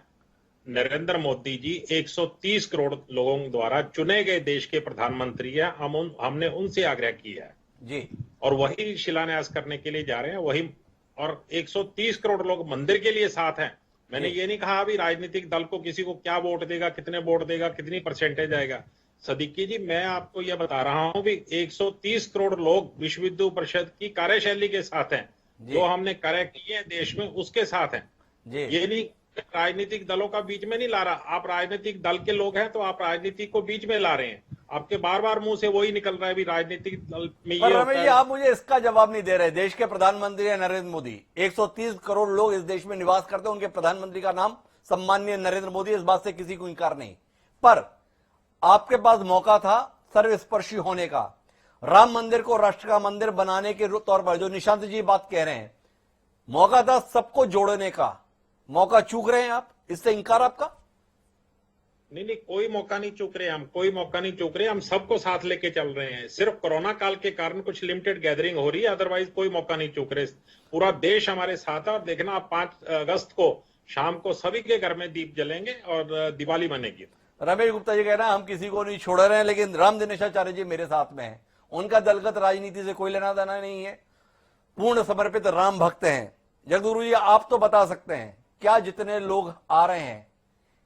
S5: नरेंद्र मोदी जी 130 करोड़ लोगों द्वारा चुने गए देश के प्रधानमंत्री हैं। हमने उनसे आग्रह किया है
S1: जी,
S5: और वही शिलान्यास करने के लिए जा रहे हैं। वही, और 130 करोड़ लोग मंदिर के लिए साथ हैं। मैंने ये नहीं कहा अभी राजनीतिक दल को किसी को क्या वोट देगा, कितने वोट देगा, कितनी परसेंटेज आएगा। सदीकी जी, मैं आपको यह बता रहा हूं कि 130 करोड़ लोग विश्व हिंदू परिषद की कार्यशैली के साथ हैं, जो हमने कार्य किए हैं देश में उसके साथ हैं। ये नहीं राजनीतिक दलों का बीच में नहीं ला रहा। आप राजनीतिक दल के लोग हैं तो आप राजनीति को बीच में ला रहे हैं। आपके बार बार मुंह से वही निकल रहा है भी राजनीतिक दल में ये होता है।
S1: आप मुझे इसका जवाब नहीं दे रहे। देश के प्रधानमंत्री है नरेंद्र मोदी, 130 करोड़ लोग इस देश में निवास करते हैं, उनके प्रधानमंत्री का नाम सम्माननीय नरेंद्र मोदी, इस बात से किसी को इंकार नहीं। पर आपके पास मौका था सर्वस्पर्शी होने का, राम मंदिर को राष्ट्र का मंदिर बनाने के तौर पर जो निशांत जी बात कह रहे हैं, मौका था सबको जोड़ने का, मौका चूक रहे हैं आप, इससे इंकार आपका?
S5: नहीं, कोई मौका नहीं चूक रहे हम, कोई मौका नहीं चूक रहे। हम सबको साथ लेके चल रहे हैं। सिर्फ कोरोना काल के कारण कुछ लिमिटेड गैदरिंग हो रही है, अदरवाइज कोई मौका नहीं चूक रहे। पूरा देश हमारे साथ है। और देखना, आप 5 अगस्त को शाम को सभी के घर में दीप जलेंगे और दिवाली बनेगी।
S1: रमेश गुप्ता जी कह रहे हैं हम किसी को नहीं छोड़ रहे हैं, लेकिन राम दिनेशाचार्य जी मेरे साथ में हैं, उनका दलगत राजनीति से कोई लेना देना नहीं है, पूर्ण समर्पित राम भक्त हैं। जगदगुरु जी, आप तो बता सकते हैं, क्या जितने लोग आ रहे हैं,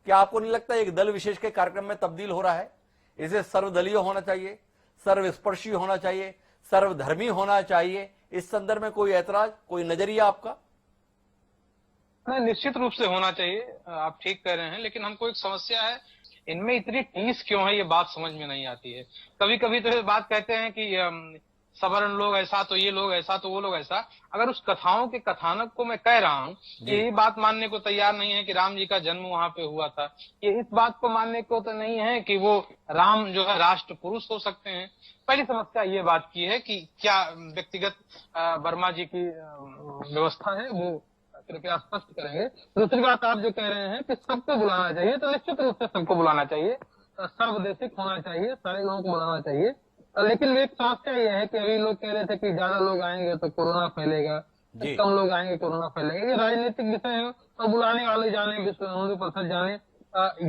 S1: क्या आपको नहीं लगता एक दल विशेष के कार्यक्रम में तब्दील हो रहा है? इसे सर्वदलीय होना चाहिए, सर्वस्पर्शी होना चाहिए, सर्वधर्मी होना चाहिए। इस संदर्भ में कोई ऐतराज, कोई नजरिया आपका?
S2: निश्चित रूप से होना चाहिए, आप ठीक कह रहे हैं, लेकिन हमको एक समस्या है, इनमें इतनी टीस क्यों है, ये बात समझ में नहीं आती है। कभी कभी तो ये बात कहते हैं कि सवर्ण लोग ऐसा, तो ये लोग ऐसा, तो वो लोग ऐसा। अगर उस कथाओं के कथानक को मैं कह रहा हूँ, यही बात मानने को तैयार नहीं है कि राम जी का जन्म वहां पे हुआ था, ये इस बात को मानने को तो नहीं है कि वो राम जो है राष्ट्र पुरुष हो सकते हैं। पहली समस्या ये बात की है कि क्या व्यक्तिगत वर्मा जी की व्यवस्था है, वो कृपया स्पष्ट करेंगे। दूसरी बात, आप जो कह रहे हैं कि सबको बुलाना चाहिए, तो निश्चित रूप से सबको बुलाना चाहिए, सर्वदेशिक होना चाहिए, सारे लोगों को बुलाना चाहिए। लेकिन एक समस्या ये है कि अभी लोग कह रहे थे कि ज्यादा लोग आएंगे तो कोरोना फैलेगा, कम लोग आएंगे कोरोना फैलेगा। ये राजनीतिक विषय है और बुलाने वाले जाने, विश्व हिंदू परिषद जाने,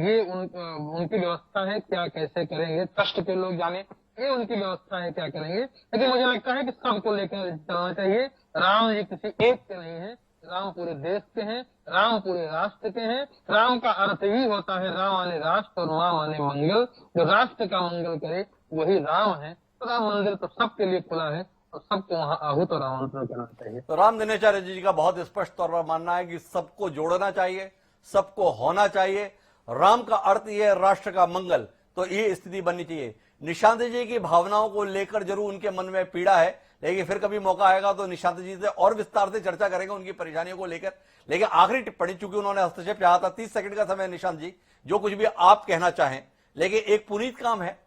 S2: ये उनकी व्यवस्था है, क्या कैसे करेंगे, ट्रस्ट के लोग जाने, ये उनकी व्यवस्था है, क्या करेंगे। लेकिन मुझे लगता है कि सबको लेकर चलना चाहिए। राम जी किसी एक के नहीं है, राम पूरे देश के हैं, राम पूरे राष्ट्र के हैं। राम का अर्थ ही होता है राम माने राष्ट्र और मां माने मंगल। जो राष्ट्र का मंगल करे वही राम है। तो राम मंदिर तो सबके लिए खुला है, तो सबको वहां आहूत और आमंत्रित करना चाहिए।
S1: तो राम दिनेशाचार्य जी का बहुत स्पष्ट तौर पर मानना है कि सबको जोड़ना चाहिए, सबको होना चाहिए। राम का अर्थ यह है राष्ट्र का मंगल, तो ये स्थिति बननी चाहिए। निशांत जी की भावनाओं को लेकर जरूर उनके मन में पीड़ा है, लेकिन फिर कभी मौका आएगा तो निशांत जी से और विस्तार से चर्चा करेंगे उनकी परेशानियों को लेकर। लेकिन आखिरी टिप्पणी, चूंकि उन्होंने हस्तक्षेप चाहा था, 30 सेकंड का समय निशांत जी, जो कुछ भी आप कहना चाहें, लेकिन एक पुनीत काम है,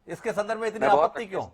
S1: इसके संदर्भ में इतनी आपत्ति क्यों?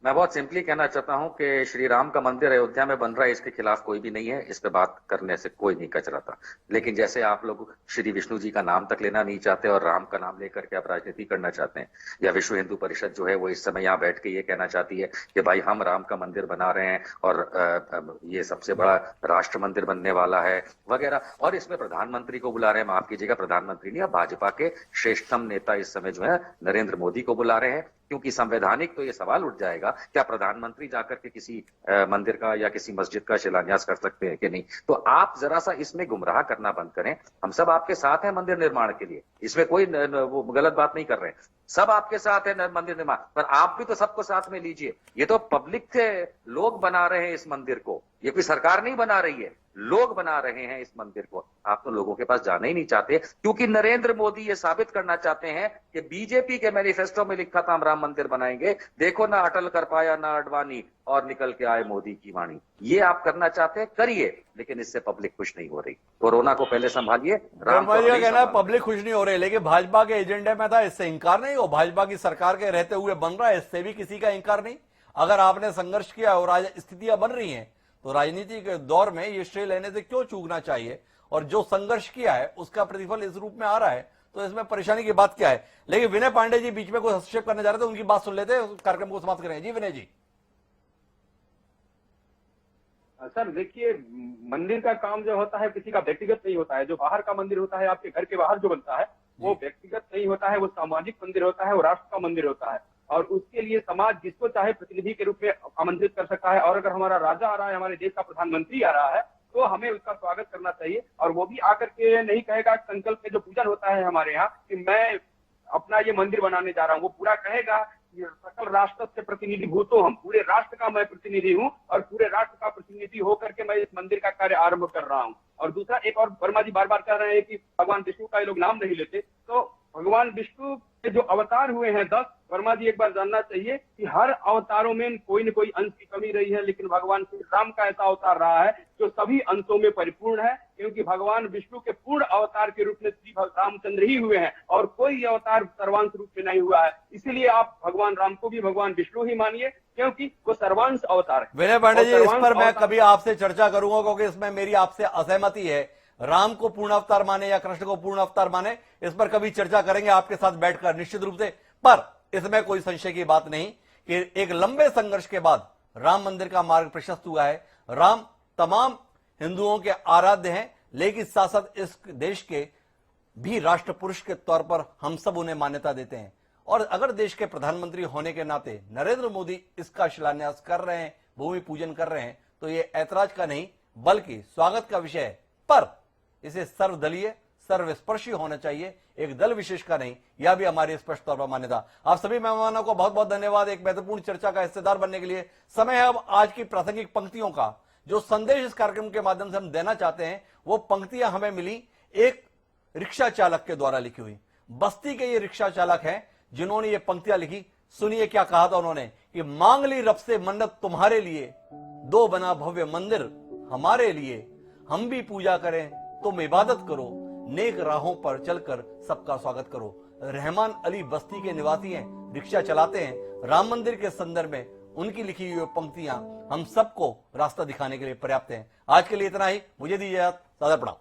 S4: मैं बहुत सिंपली कहना चाहता हूं कि श्री राम का मंदिर अयोध्या में बन रहा है, इसके खिलाफ कोई भी नहीं है, इस पे बात करने से कोई नहीं कचराता। लेकिन जैसे आप लोग श्री विष्णु जी का नाम तक लेना नहीं चाहते और राम का नाम लेकर के आप राजनीति करना चाहते हैं, या विश्व हिंदू परिषद जो है वो इस समय यहाँ बैठ के ये कहना चाहती है कि भाई हम राम का मंदिर बना रहे हैं और ये सबसे बड़ा राष्ट्र मंदिर बनने वाला है वगैरह, और इसमें प्रधानमंत्री को बुला रहे हैं। माफ कीजिएगा, प्रधानमंत्री नहीं, भाजपा के श्रेष्ठतम नेता इस समय जो है नरेंद्र मोदी को बुला रहे हैं, क्योंकि संवैधानिक तो ये सवाल उठ जाएगा, क्या प्रधानमंत्री जाकर के किसी मंदिर का या किसी मस्जिद का शिलान्यास कर सकते हैं कि नहीं? तो आप जरा सा इसमें गुमराह करना बंद करें। हम सब आपके साथ हैं मंदिर निर्माण के लिए, इसमें कोई वो गलत बात नहीं कर रहे हैं, सब आपके साथ है मंदिर निर्माण, पर आप भी तो सबको साथ में लीजिए। ये तो पब्लिक थे, लोग बना रहे हैं इस मंदिर को, ये कोई सरकार नहीं बना रही है, लोग बना रहे हैं इस मंदिर को। आप तो लोगों के पास जाना ही नहीं चाहते, क्योंकि नरेंद्र मोदी ये साबित करना चाहते हैं कि बीजेपी के मैनिफेस्टो में लिखा था हम राम मंदिर बनाएंगे, देखो ना अटल कर पाया ना अडवाणी, और निकल के आए मोदी की वाणी। ये आप करना चाहते हैं, करिए, लेकिन इससे पब्लिक खुश नहीं हो रही। कोरोना को पहले संभालिए।
S1: राम का कहना है पब्लिक खुश नहीं हो रही, लेकिन भाजपा के एजेंडे में था, इससे इंकार नहीं हो। भाजपा की सरकार के रहते हुए बन रहा है, इससे भी किसी का इंकार नहीं। अगर आपने संघर्ष किया और आज स्थितियां बन रही हैं, तो राजनीति के दौर में ये श्रेय लेने से क्यों चूकना चाहिए? और जो संघर्ष किया है उसका प्रतिफल इस रूप में आ रहा है, तो इसमें परेशानी की बात क्या है? लेकिन विनय पांडे जी बीच में कोई हस्तक्षेप करने जा रहे थे, उनकी बात सुन लेते हैं, कार्यक्रम को समाप्त करें। जी विनय जी।
S6: सर देखिए, मंदिर का काम जो होता है किसी का व्यक्तिगत नहीं होता है। जो बाहर का मंदिर होता है, आपके घर के बाहर जो बनता है, वो व्यक्तिगत नहीं होता है, वो सामाजिक मंदिर होता है, वो राष्ट्र का मंदिर होता है। और उसके लिए समाज जिसको चाहे प्रतिनिधि के रूप में आमंत्रित कर सकता है। और अगर हमारा राजा आ रहा है, हमारे देश का प्रधानमंत्री आ रहा है, तो हमें उसका स्वागत करना चाहिए। और वो भी आकर के नहीं कहेगा, संकल्प में जो पूजन होता है हमारे यहाँ कि मैं अपना ये मंदिर बनाने जा रहा हूँ, वो पूरा कहेगा सकल राष्ट्र से प्रतिनिधिभूत हूँ, हम पूरे राष्ट्र का मैं प्रतिनिधि हूँ और पूरे राष्ट्र का प्रतिनिधि होकर के मैं इस मंदिर का कार्य आरंभ कर रहा हूँ। और दूसरा, एक और वर्मा जी बार बार कह रहे हैं कि भगवान विष्णु का ये लोग नाम नहीं लेते, तो भगवान विष्णु के जो अवतार हुए हैं 10, वर्मा जी एक बार जानना चाहिए कि हर अवतारों में कोई न कोई अंश की कमी रही है, लेकिन भगवान श्री राम का ऐसा अवतार रहा है जो सभी अंशों में परिपूर्ण है, क्योंकि भगवान विष्णु के पूर्ण अवतार के रूप में श्री रामचंद्र ही हुए हैं और कोई अवतार सर्वांश रूप में नहीं हुआ है। इसीलिए आप भगवान राम को भी भगवान विष्णु ही मानिए, क्योंकि वो सर्वांश अवतार है।
S1: विनय पांडे जी, इस पर मैं कभी आपसे चर्चा करूंगा, क्योंकि इसमें मेरी आपसे असहमति है। राम को पूर्ण अवतार माने या कृष्ण को पूर्ण अवतार माने, इस पर कभी चर्चा करेंगे आपके साथ बैठकर निश्चित रूप से। पर इसमें कोई संशय की बात नहीं कि एक लंबे संघर्ष के बाद राम मंदिर का मार्ग प्रशस्त हुआ है। राम तमाम हिंदुओं के आराध्य हैं, लेकिन साथ साथ इस देश के भी राष्ट्र पुरुष के तौर पर हम सब उन्हें मान्यता देते हैं। और अगर देश के प्रधानमंत्री होने के नाते नरेंद्र मोदी इसका शिलान्यास कर रहे हैं, भूमि पूजन कर रहे हैं, तो ये ऐतराज का नहीं बल्कि स्वागत का विषय है। पर इसे सर्वदलीय सर्वस्पर्शी होना चाहिए, एक दल विशेष का नहीं। यह भी हमारी स्पष्ट तौर पर मान्यता। आप सभी मेहमानों को बहुत बहुत धन्यवाद एक महत्वपूर्ण चर्चा का हिस्सेदार बनने के लिए। समय है अब आज की प्रासंगिक पंक्तियों का। जो संदेश इस कार्यक्रम के माध्यम से हम देना चाहते हैं, वो पंक्तियां हमें मिली एक रिक्शा चालक के द्वारा लिखी हुई। बस्ती के ये रिक्शा चालक हैं जिन्होंने ये पंक्तियां लिखी। सुनिए क्या कहा था उन्होंने कि मांग ली रब से मन्नत तुम्हारे लिए, दो बना भव्य मंदिर हमारे लिए, हम भी पूजा करें तुम इबादत करो, नेक राहों पर चलकर सबका स्वागत करो। रहमान अली बस्ती के निवासी हैं, रिक्शा चलाते हैं। राम मंदिर के संदर्भ में उनकी लिखी हुई पंक्तियां हम सबको रास्ता दिखाने के लिए पर्याप्त हैं। आज के लिए इतना ही, मुझे दीजिए सादर प्रणाम।